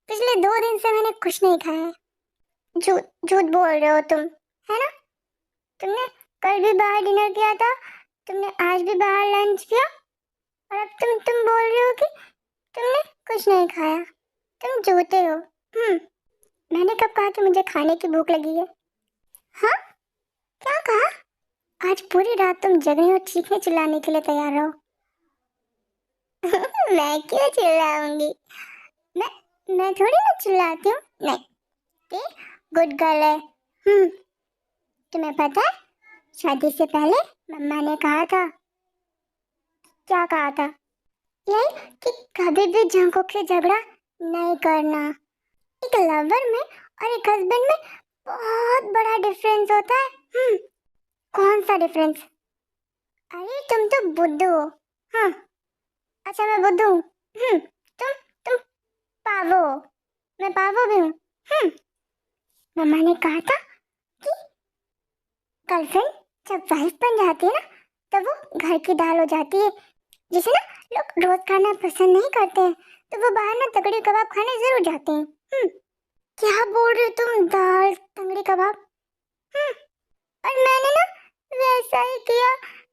पिछले 2 दिन से मैंने कुछ नहीं खाया है। झूठ झूठ बोल रहे हो तुम, है ना? तुमने कल भी बाहर डिनर किया था, तुमने आज भी बाहर लंच किया, और अब तुम बोल रहे हो कि तुमने कुछ नहीं खाया। तुम झूठे हो। मैंने कब कहा कि मुझे खाने की भूख लगी है? हाँ, क्या कहा? आज पूरी रात तुम जगने और चीखने चिल्लाने के लिए तैयार रहो। मैं क्यों चिल्लाऊंगी? मैं थोड़ी ना चिल्लाती हूँ। नहीं, गुड गर्ल है। तुम्हें पता है, शादी से पहले मम्मा ने कहा था। क्या कहा था? यही कि कभी भी जंकुक से झगड़ा नहीं करना। एक लवर में और एक हस्बैंड में बहुत बड़ा डिफरेंस होता है। कौन सा डिफरेंस? अरे तुम तो बुद्धू हो। हाँ, अच्छा मैं बुद्धू हूँ। तुम पावो हो। मैं पावो भी हूँ। मम्मा ने कहा था कि गर्लफ्रेंड जब वाइफ बन जाती है ना, तब वो घर की दाल हो जाती है, जिसे ना लोग रोज खाना पसंद नहीं करते हैं, तो वो बाहर ना तगड़ी कबाब खाने जरूर जाते हैं। क्या बोल रहे हो तुम? दाल तंगड़ी कबाब? और मैंने ना वैसा ही किया।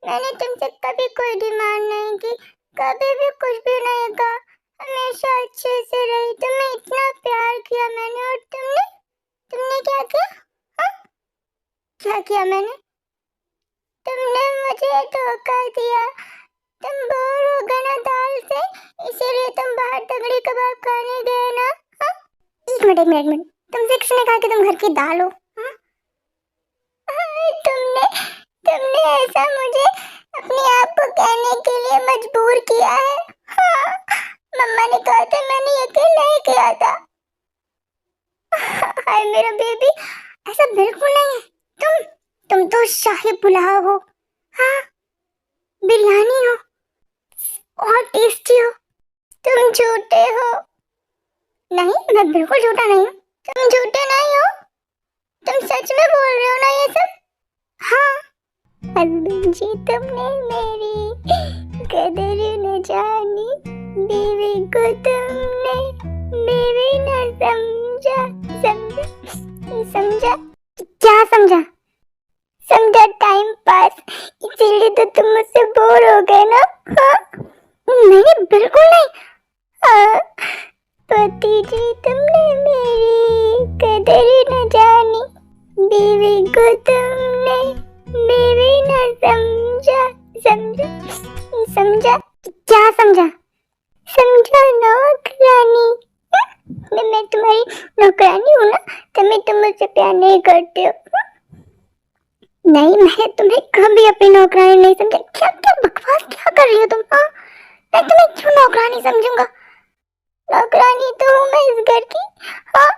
मैंने तुमसे कभी कोई डिमांड नहीं की, कभी भी कुछ भी नहीं कहा, हमेशा अच्छे से रही। तुम्हें इतना प्यार किया मैंने, और तुमने क्या किया? हाँ? क्या किया मैंने? तुमने मुझे धोखा दिया। तुम बोर हो गए ना दाल से, इसीलिए तुम बाहर तगड़ी कबाब खाने गए ना? हाँ? एक मिनट, तुमसे किसने कहा कि तुम घर की दाल हो? हाँ? तुमने ऐसा मुझे अपने आप को कहने के लिए मजबूर किया है। हाँ, मम्मा ने कहा था, मैंने यकीन नहीं किया था। हाय मेरा बेबी, ऐसा बिल्कुल नहीं है। तुम तो शाही पुलाव हो, हाँ, बिरयानी हो और टेस्टी हो। तुम झूठे हो। नहीं, मैं बिल्कुल झूठा नहीं हूँ। तुम झूठे नहीं हो, तुम सच में बोल रहे हो ना ये सब? हाँ हस्बैंड जी, तुमने मेरी कदर न जानी, बीवी को तुमने मेरी न समझा। क्या समझा? समझा टाइम पास, इसीलिए तो तुम मुझसे बोर हो गए ना? हाँ? नहीं बिल्कुल नहीं। हाँ, पति जी तुमने मेरी कदर न जानी, बीवी को तुमने मेरी न समझा। क्या समझा? समझा नौकरानी। मैं तुम्हारी नौकरानी हूँ ना, तभी तुम मुझसे प्यार नहीं करते हो। नहीं, मैं तुम्हें कभी अपनी नौकरानी नहीं समझा। क्या क्या बकवास क्या कर रही हो तुम? हाँ, मैं तुम्हें क्यों नौकरानी समझूंगा? नौकरानी तो हूँ मैं इस घर की। हाँ,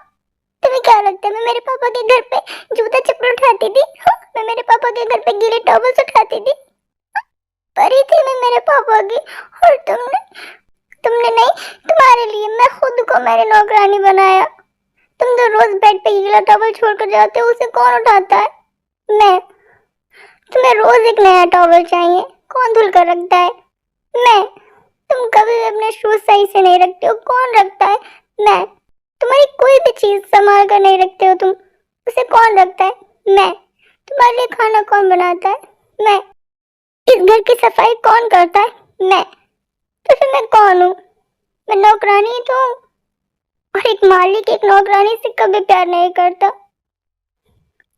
तुम्हें क्या लगता है मैं मेरे पापा के घर पे जूता चप्पल उठाती थी? हाँ, मैं मेरे पापा के घर पे गीले टॉवल्स उठाती थी। परी थी मैं मेरे पापा की। और तुमने तुमने नहीं, तुम्हारे लिए मैं खुद को मेरी नौकरानी बनाया। तुम तो रोज बेड पे गीला टॉवल छोड़कर जाते हो, उसे कौन उठाता है? मैं। तुम्हें रोज एक नया टॉवल चाहिए, कौन धुल कर रखता है? मैं। तुम कभी भी अपने शूज सही से नहीं रखते हो, कौन रखता है? मैं। तुम्हारी कोई भी चीज संभाल कर नहीं रखते हो तुम, उसे कौन रखता है? मैं। तुम्हारे लिए खाना कौन बनाता है? मैं। इस घर की सफाई कौन करता है? मैं। तो फिर मैं कौन हूँ? मैं नौकरानी तो हूँ। और एक मालिक एक नौकरानी से कभी प्यार नहीं करता,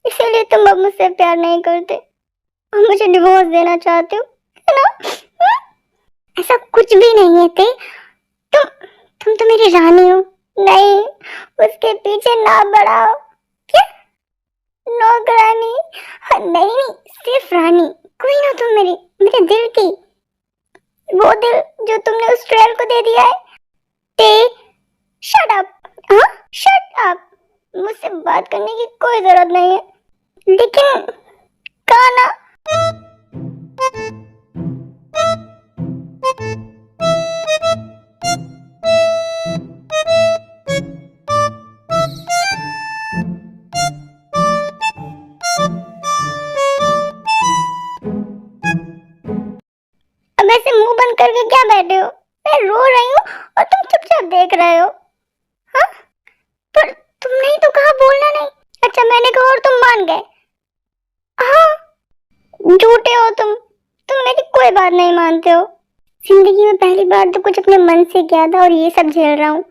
इसीलिए तुम अब मुझसे प्यार नहीं करते और मुझे डिवोर्स देना चाहते हो, है ना? ऐसा कुछ भी नहीं है ते। तुम तो मेरी रानी हो। नहीं, उसके पीछे ना बढ़ाओ। क्या? नौकरानी? हाँ, नहीं, सिर्फ रानी। कोई ना, तुम मेरे दिल की, वो दिल जो तुमने उस ट्रेल को दे दिया है। ते, शट अप। हाँ, शट अप। मुझसे बात करने की कोई जरूरत नहीं है, लेकिन गाना। अब ऐसे मुंह बंद करके क्या बैठे हो? मैं रो रही हूँ और तुम चुपचाप देख रहे हो। हाँ, पर तुमने ही तो कहा बोलना नहीं। अच्छा, मैंने कहा और तुम मान गए? हाँ, झूठे हो तुम मेरी कोई बात नहीं मानते हो। जिंदगी में पहली बार तो कुछ अपने मन से किया था और ये सब झेल रहा हूँ,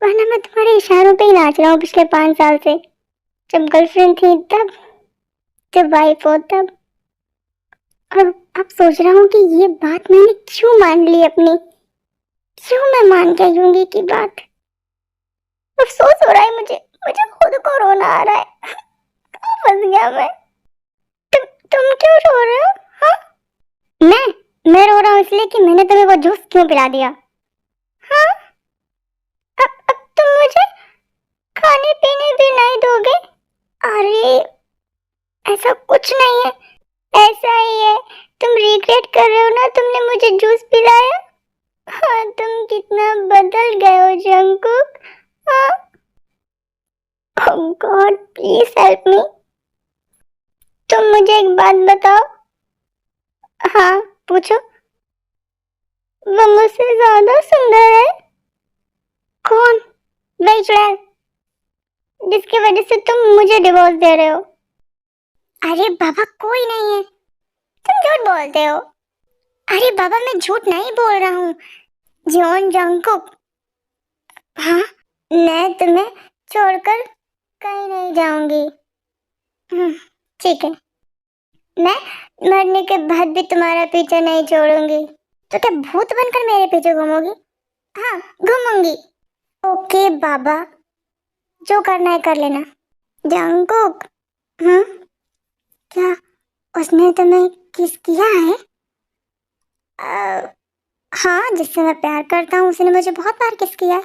वरना मैं तुम्हारे इशारों पे ही नाच रहा हूँ पिछले 5 साल से। जब गर्लफ्रेंड थी तब, जब वाइफ हो तब, और अब सोच रहा हूँ कि ये बात मैंने क्यों मान ली अपनी। क्यों मैं मान गई होंगी की बात। अफसोस हो रहा है मुझे मुझे खुद को रोना आ रहा है। फंस गया मैं। तुम क्यों रो रहे हो? हाँ? मैं रो रहा हूँ इसलिए कि मैंने तुम्हें वो जूस क्यों पिला दिया। हाँ? अब तुम मुझे खाने पीने भी नहीं दोगे? अरे, ऐसा कुछ नहीं है, ऐसा ही है। तुम रिग्रेट कर रहे हो ना, तुमने मुझे जूस पिलाया। हाँ, तुम कितना बदल गए हो जंकुक। हाँ? ओह गॉड, प्लीज हेल्प मी। तुम मुझे एक बात बताओ। हाँ, पूछो। वो मुझसे ज्यादा सुंदर है? कौन? वही चुड़ैल जिसकी वजह से तुम मुझे डिवोर्स दे रहे हो। अरे बाबा, कोई नहीं है, तुम झूठ बोलते हो। अरे बाबा, मैं झूठ नहीं बोल रहा हूँ। John Jungkook. हाँ, मैं तुम्हें छोड़कर कहीं नहीं जाऊंगी। ठीक है, मैं मरने के बाद भी तुम्हारा पीछा नहीं छोड़ूंगी। तो क्या भूत बनकर मेरे पीछे घूमोगी? हाँ, घूमूंगी। ओके बाबा, जो करना है कर लेना। जंकुक। हाँ? क्या उसने तुम्हें किस किया है? हाँ, जिससे मैं प्यार करता हूँ उसने मुझे बहुत बार किस किया है।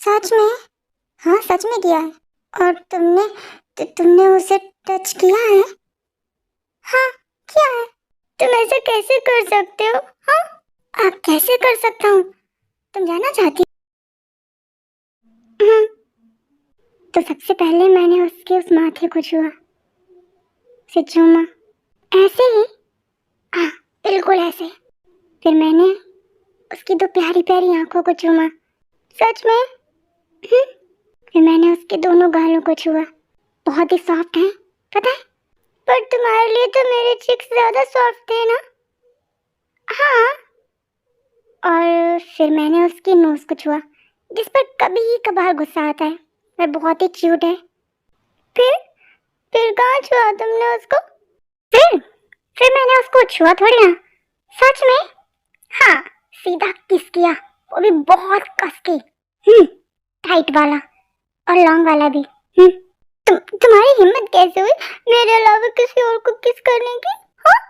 सच में? हाँ, सच में किया है। और तुमने उसे टच किया है? हाँ, किया है। तुम ऐसे कैसे कर सकते हो? हाँ? आप कैसे कर सकता हूँ, तुम जानना चाहती हो? तो सबसे पहले मैंने उसके उस माथे को छुआ, उसे चूमा, ऐसे ही। हाँ, बिल्कुल ऐसे। फिर मैंने उसकी दो प्यारी प्यारी आंखों को चूमा। सच में? फिर मैंने उसके दोनों गालों को छुआ, बहुत ही सॉफ्ट है, पता है? पर तुम्हारे लिए तो मेरे चिक्स ज्यादा सॉफ्ट थे ना? हाँ। और फिर मैंने उसकी नोज को छुआ, जिस पर कभी कभार गुस्सा आता है, पर बहुत ही क्यूट है। फिर फिर कहाँ छुआ तुमने उसको? फिर फिर मैंने उसको छुआ थोड़ी ना। सच में? हाँ, सीधा किस किया, वो भी बहुत कस के। टाइट वाला और लॉन्ग वाला भी। तुम्हारी हिम्मत कैसे हुई मेरे अलावा किसी और को किस करने की? हाँ?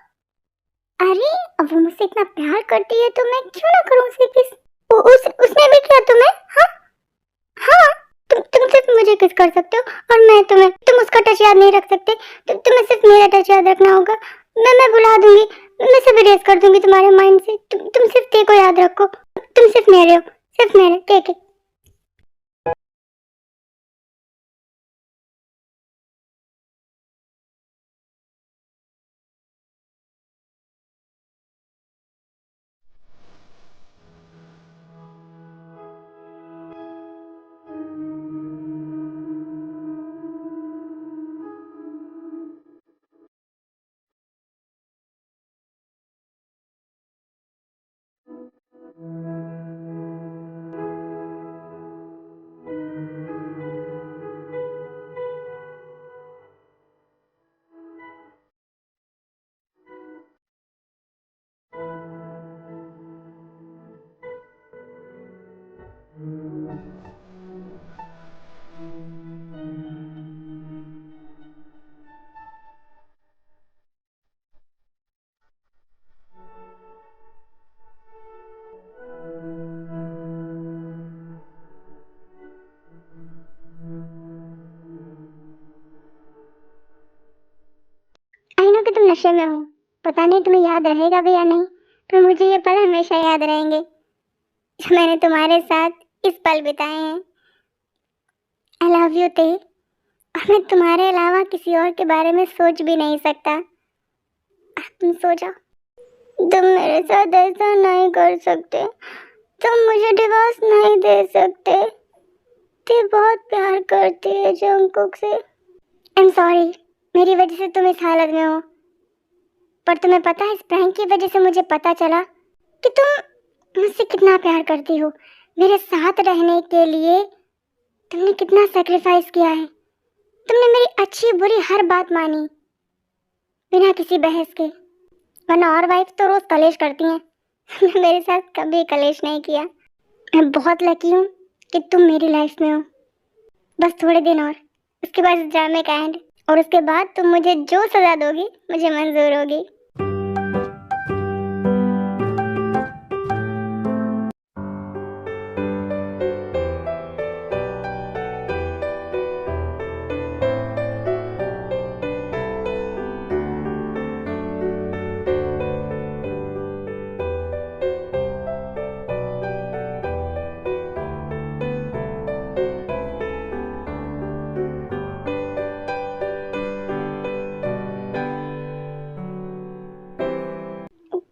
अरे अब वो मुझसे इतना प्यार करती है तो मैं क्यों ना करूं उसे किस? उसने भी किया तुम्हें? हाँ हाँ। तुम सिर्फ मुझे किस कर सकते हो और मैं तुम्हें। तुम उसका टच याद नहीं रख सकते। तुम्हें सिर्फ मेरा टच याद रखना होगा। मैं बुला दूंगी। मैं सब इरेज कर दूंगी तुम्हारे माइंड से। तुम सिर्फ ते को याद रखो। तुम सिर्फ मेरे हो, सिर्फ मेरे। ठीक है। आई नो कि तुम नशे में हो। पता नहीं तुम्हें याद रहेगा भी या नहीं, पर मुझे ये पल हमेशा याद रहेंगे जो मैंने तुम्हारे साथ इस पल बिताए हैं। आई लव यू ते। और मैं तुम्हारे अलावा किसी और के बारे में सोच भी नहीं सकता। अब तुम सो जाओ। तुम मेरे साथ ऐसा नहीं कर सकते। तुम मुझे डिवोर्स नहीं दे सकते। ते बहुत प्यार करती है जंगकुक से। आई एम सॉरी, मेरी वजह से तुम इस हालत में हो। पर तुम्हें पता है, इस प्रैंक की वजह से मुझे पता चला कि तुम मुझसे कितना प्यार करती हो। मेरे साथ रहने के लिए तुमने कितना सेक्रीफाइस किया है। तुमने मेरी अच्छी बुरी हर बात मानी बिना किसी बहस के। वरना और वाइफ तो रोज कलेश करती हैं। तुमने मेरे साथ कभी कलेश नहीं किया। मैं बहुत लकी हूँ कि तुम मेरी लाइफ में हो। बस थोड़े दिन और, उसके बाद इस ड्रामे का एंड। और उसके बाद तुम मुझे जो सजा दोगी मुझे मंजूर होगी।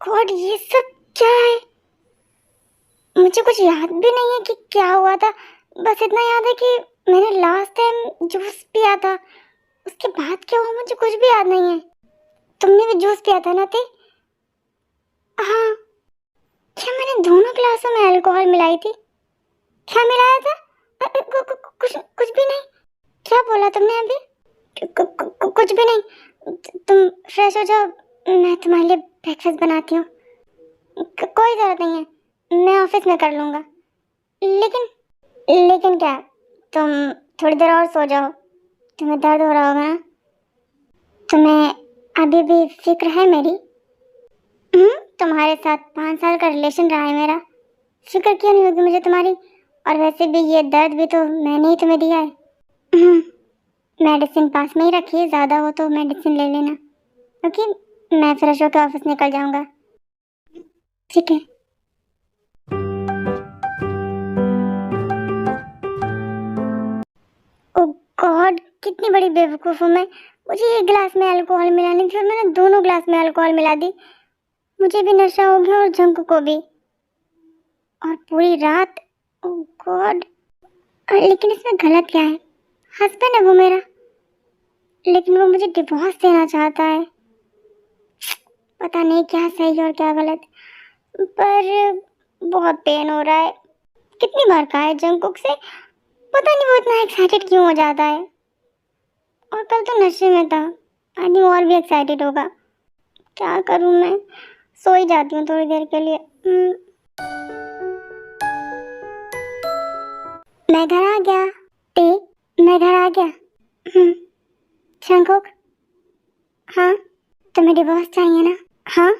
गॉड, ये सब क्या है? मुझे कुछ याद भी नहीं है कि क्या हुआ था। बस इतना याद है कि मैंने लास्ट टाइम जूस पिया था। उसके बाद क्या हुआ मुझे कुछ भी याद नहीं है। तुमने भी जूस पिया था ना ते? हाँ। क्या मैंने दोनों ग्लासों में अल्कोहल मिलाई थी? क्या मिलाया था? कुछ कुछ भी नहीं। क्या बोला तुमने अभी? कुछ भी नहीं। तुम फ्रेश हो जाओ, मैं तुम्हारे लिए ब्रेकफास्ट बनाती हूँ। कोई जरूरत नहीं है, मैं ऑफिस में कर लूँगा। लेकिन लेकिन क्या? तुम थोड़ी देर और सो जाओ। तुम्हें दर्द हो रहा होगा ना? तुम्हें अभी भी फिक्र है मेरी? तुम्हारे साथ 5 साल का रिलेशन रहा है मेरा। फिक्र क्यों नहीं होगी मुझे तुम्हारी? और वैसे भी ये दर्द भी तो मैंने ही तुम्हें दिया है। मेडिसिन पास में ही रखिए, ज़्यादा हो तो मेडिसिन ले लेना। ओके, मैं फ्रेश होकर ऑफिस निकल जाऊंगा। ठीक है। ओ गॉड, कितनी बड़ी बेवकूफ़ हूँ मैं। मुझे एक गिलास में अल्कोहल मिलानी थी और मैंने दोनों ग्लास में अल्कोहल मिला दी। मुझे भी नशा हो गया और जंक को भी। और पूरी रात। ओ गॉड, लेकिन इसमें गलत क्या है? हस्बैंड है वो मेरा, लेकिन वो मुझे डिवोर्स देना चाहता है। पता नहीं क्या सही और क्या गलत, पर बहुत पेन हो रहा है। कितनी बार कहा है जंगकुक से, पता नहीं वो इतना एक्साइटेड क्यों हो जाता है। और कल तो नशे में था, आज वो और भी एक्साइटेड होगा। क्या करूं मैं? सो ही जाती हूँ थोड़ी देर के लिए। मैं घर आ गया। ते, मैं घर आ गया। जंगकुक, हाँ, तुम्हें डिवोर्स चाहिए ना? हाँ,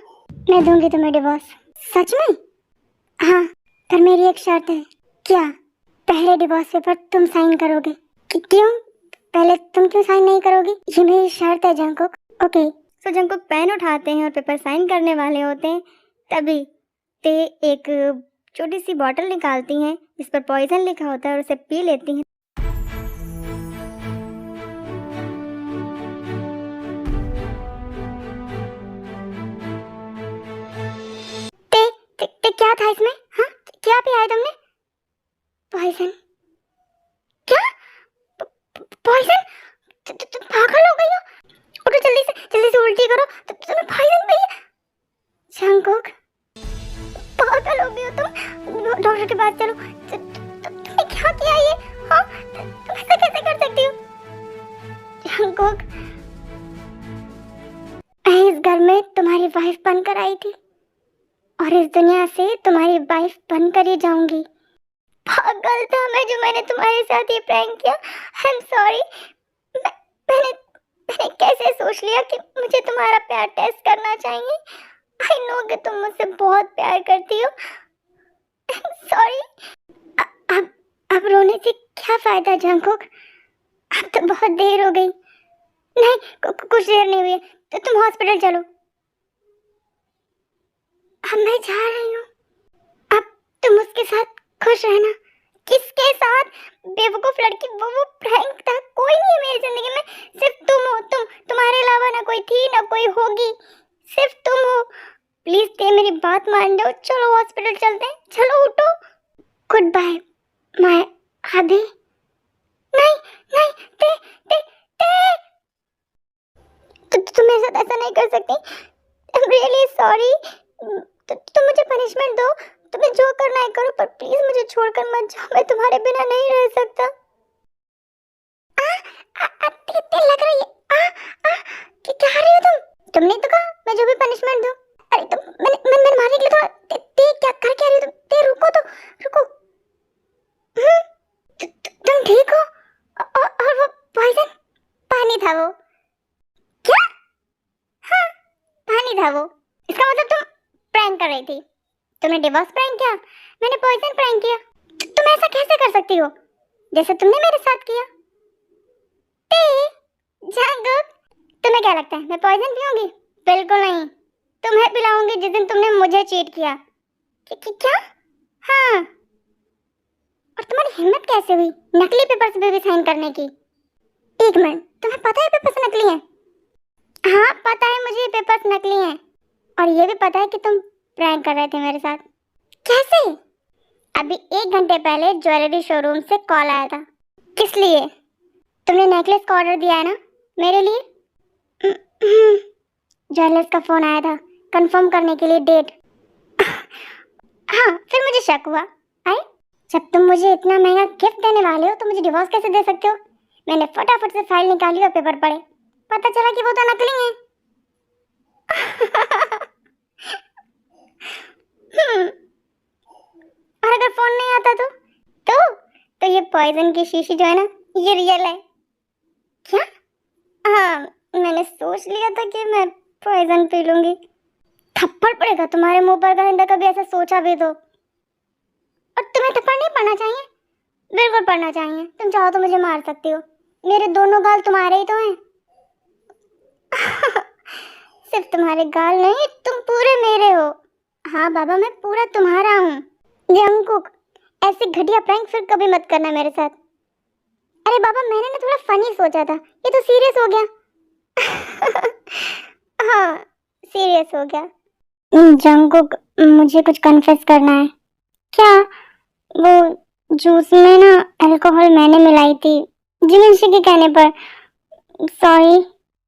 मैं दूंगी तुम्हें डिवोर्स। सच में? हाँ, पर मेरी एक शर्त है। क्या? पहले डिवोर्स पेपर तुम साइन करोगे। क्यों? पहले तुम क्यों साइन नहीं करोगी? ये मेरी शर्त है जंगकुक। ओके। सो जंगकुक पेन उठाते हैं और पेपर साइन करने वाले होते हैं, तभी ते एक छोटी सी बॉटल निकालती हैं जिस पर पॉइजन लिखा होता है और उसे पी लेती हैं। ते क्या था इसमें? हाँ, क्या पिया है तुमने? पॉइजन? क्या? पॉइजन? तुम पागल हो गई हो? उठो जल्दी से उल्टी करो। तुम्हें पॉइजन पिया? जंगकुक, पागल हो गई हो तुम? डॉक्टर के पास चलो। तुमने क्या किया ये? हाँ, तुम ऐसा कैसे कर सकती हो? जंगकुक, मैं इस घर में तुम्हारी वाइफ बनकर आई थी और इस दुनिया से तुम्हारी वाइफ बनकर ही जाऊंगी। पागल था मैं जो मैंने तुम्हारे साथ ये प्रैंक किया। I am sorry. मैंने कैसे सोच लिया कि मुझे तुम्हारा प्यार टेस्ट करना चाहिए। आई नो कि तुम मुझसे बहुत प्यार करती हो। I am sorry. अब रोने से क्या फायदा जंगकुक? अब तो बहुत देर हो गई। नहीं, कुछ देर नहीं हुई है, तो तुम हॉस्पिटल चलो। अब मैं जा रही हूँ। अब तुम उसके साथ खुश रहना। किसके साथ? बेवकूफ लड़की, वो प्रैंक था। कोई नहीं है मेरी जिंदगी में, सिर्फ तुम हो। तुम्हारे अलावा ना कोई थी ना कोई होगी, सिर्फ तुम हो। प्लीज ते मेरी बात मान जाओ। चलो हॉस्पिटल चलते हैं। चलो उठो। गुड बाय माय हबी। नहीं नहीं, ते ते ते तुम मेरे साथ ऐसा नहीं कर सकती। I am really sorry. तुम मुझे पनिशमेंट दो, तुम्हें जो करना है करो, पर प्लीज मुझे छोड़कर मत जाओ। मैं तुम्हारे बिना नहीं रह सकता। ते लग रही है। क्या रही हो तुम? तुमने तो कहा मैं जो भी पनिशमेंट दूं। अरे मैंने मारने के लिए थोड़ा। ते क्या कर रही हो तुम? ते रुको तो, रुको। तुम ठीक हो? और वो पॉइजन पानी था वो? क्या? हाँ, पानी था वो। इसका मतलब तुम प्रैंक कर रही थी। तुमने डिवोर्स प्रैंक किया, मैंने पॉइजन प्रैंक किया। तुम ऐसा कैसे कर सकती हो जैसे तुमने मेरे साथ किया? जंगकुक, तुम्हें क्या लगता है मैं पॉइजन पीऊंगी? बिल्कुल नहीं। तुम्हें पिलाऊंगी जिस दिन तुमने मुझे चीट किया। क्या? हाँ। और तुम्हारी हिम्मत कैसे हुई नकली पेपर्स पे भी साइन करने की? एक मिनट, तुम्हें पता है पेपर्स नकली हैं? हाँ, पता है मुझे ये पेपर्स नकली हैं। और ये भी पता है कि तुम प्रैंक कर रहे थे मेरे साथ। कैसे? अभी 1 घंटे पहले ज्वेलरी शोरूम से कॉल आया था। किस लिए? तुमने नेकलेस का ऑर्डर दिया है ना मेरे लिए? ज्वेलर्स का फोन आया था कंफर्म करने के लिए डेट। हाँ, फिर मुझे शक हुआ। आए, जब तुम मुझे इतना महंगा गिफ्ट देने वाले हो तो मुझे डिवोर्स कैसे दे सकते हो? मैंने फटाफट से फाइल निकाली और पेपर पढ़े। पता चला कि वो तो नकली है। और अगर फोन नहीं आता तो ये पॉइजन की शीशी जो है ना, ये रियल है। क्या? हाँ, मैंने सोच लिया था कि मैं पॉइजन पी लूंगी। थप्पड़ पड़ेगा तुम्हारे मुंह पर अगर इंदा कभी ऐसा सोचा भी तो। और तुम्हें थप्पड़ नहीं पड़ना चाहिए? बिल्कुल पड़ना चाहिए। तुम चाहो तो मुझे मार सकती हो, मेरे दोनों गाल तुम्हारे ही तो हैं। सिर्फ तुम्हारे गाल नहीं, तुम पूरे मेरे हो। हाँ बाबा, मैं पूरा तुम्हारा हूँ। जंगकुक, ऐसे घटिया प्रैंक फिर कभी मत करना मेरे साथ। अरे बाबा, मैंने ना थोड़ा फनी सोचा था, ये तो सीरियस हो गया। हाँ, सीरियस हो गया। जंगकुक, मुझे कुछ कन्फेस करना है। क्या? वो जूस में ना अल्कोहल मैंने मिलाई थी जिमिनशी के कहने पर। सॉरी,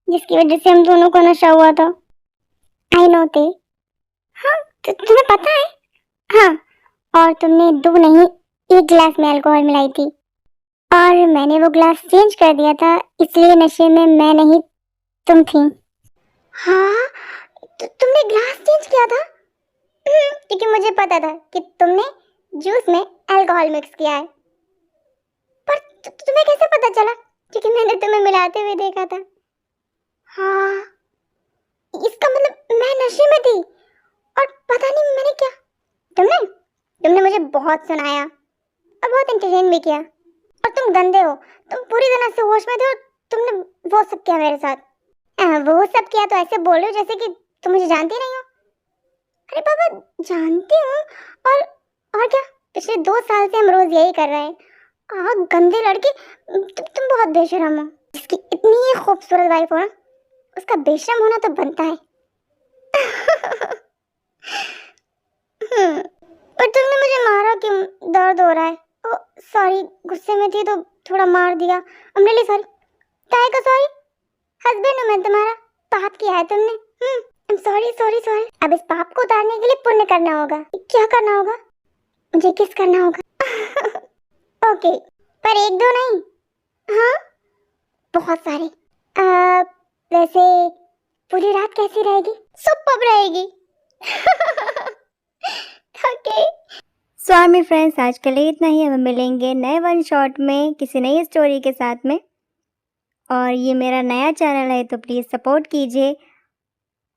जिसकी वजह से हम दोनों को नशा हुआ था। आई नो ते। हाँ, तुम्हें पता है? हाँ, और तुमने 2 नहीं 1 गिलास में अल्कोहल मिलाई थी और मैंने वो ग्लास चेंज कर दिया था, इसलिए नशे में मैं नहीं तुम थी। हाँ, तुमने ग्लास चेंज किया था? क्योंकि मुझे पता था कि तुमने जूस में अल्कोहल मिक्स किया है। तुम्हें कैसे पता चला? क्योंकि मैंने तुम्हें मिलाते हुए देखा था। हाँ, इसका मतलब मैं नशे में थी और पता नहीं मैंने क्या। तुमने तुमने मुझे बहुत सुनाया और बहुत एंटरटेन भी किया। और तुम गंदे हो, तुम पूरी तरह से होश में थे और तुमने वो सब किया मेरे साथ। वो सब किया तो ऐसे बोल रहे हो जैसे कि तुम मुझे जानती नहीं हो। अरे बाबा, जानती हूँ। और क्या, पिछले 2 साल से हम रोज यही कर रहे हैं। गंदे लड़के, तुम बहुत बेशरम हो। जिसकी इतनी खूबसूरत वाइफ हो ना, उसका बेशरम होना तो बनता है। पर तुमने मुझे मारा क्यों? दर्द हो रहा है। ओ सॉरी, गुस्से में थी तो थोड़ा मार दिया। I am really sorry. काहे का सॉरी? हस्बैंड हूँ मैं तुम्हारा, पाप किया है तुमने। I am sorry sorry sorry. अब इस पाप को उतारने के लिए पुण्य करना होगा। क्या करना होगा? मुझे किस करना होगा? ओके, पर 1-2 नहीं, हाँ बहुत सारे। वैसे पूरी रात कैसी रहेगी? सुपर्ब रहेगी। ओके। सो आर्मी फ्रेंड्स, आज के लिए इतना ही। हमें मिलेंगे नए वन शॉट में किसी नई स्टोरी के साथ में। और ये मेरा नया चैनल है तो प्लीज़ सपोर्ट कीजिए।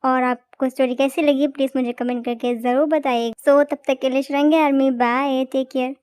और आपको स्टोरी कैसी लगी प्लीज़ मुझे कमेंट करके ज़रूर बताइए। सो तब तक के लिए शरंगे आर्मी, बाय, टेक केयर।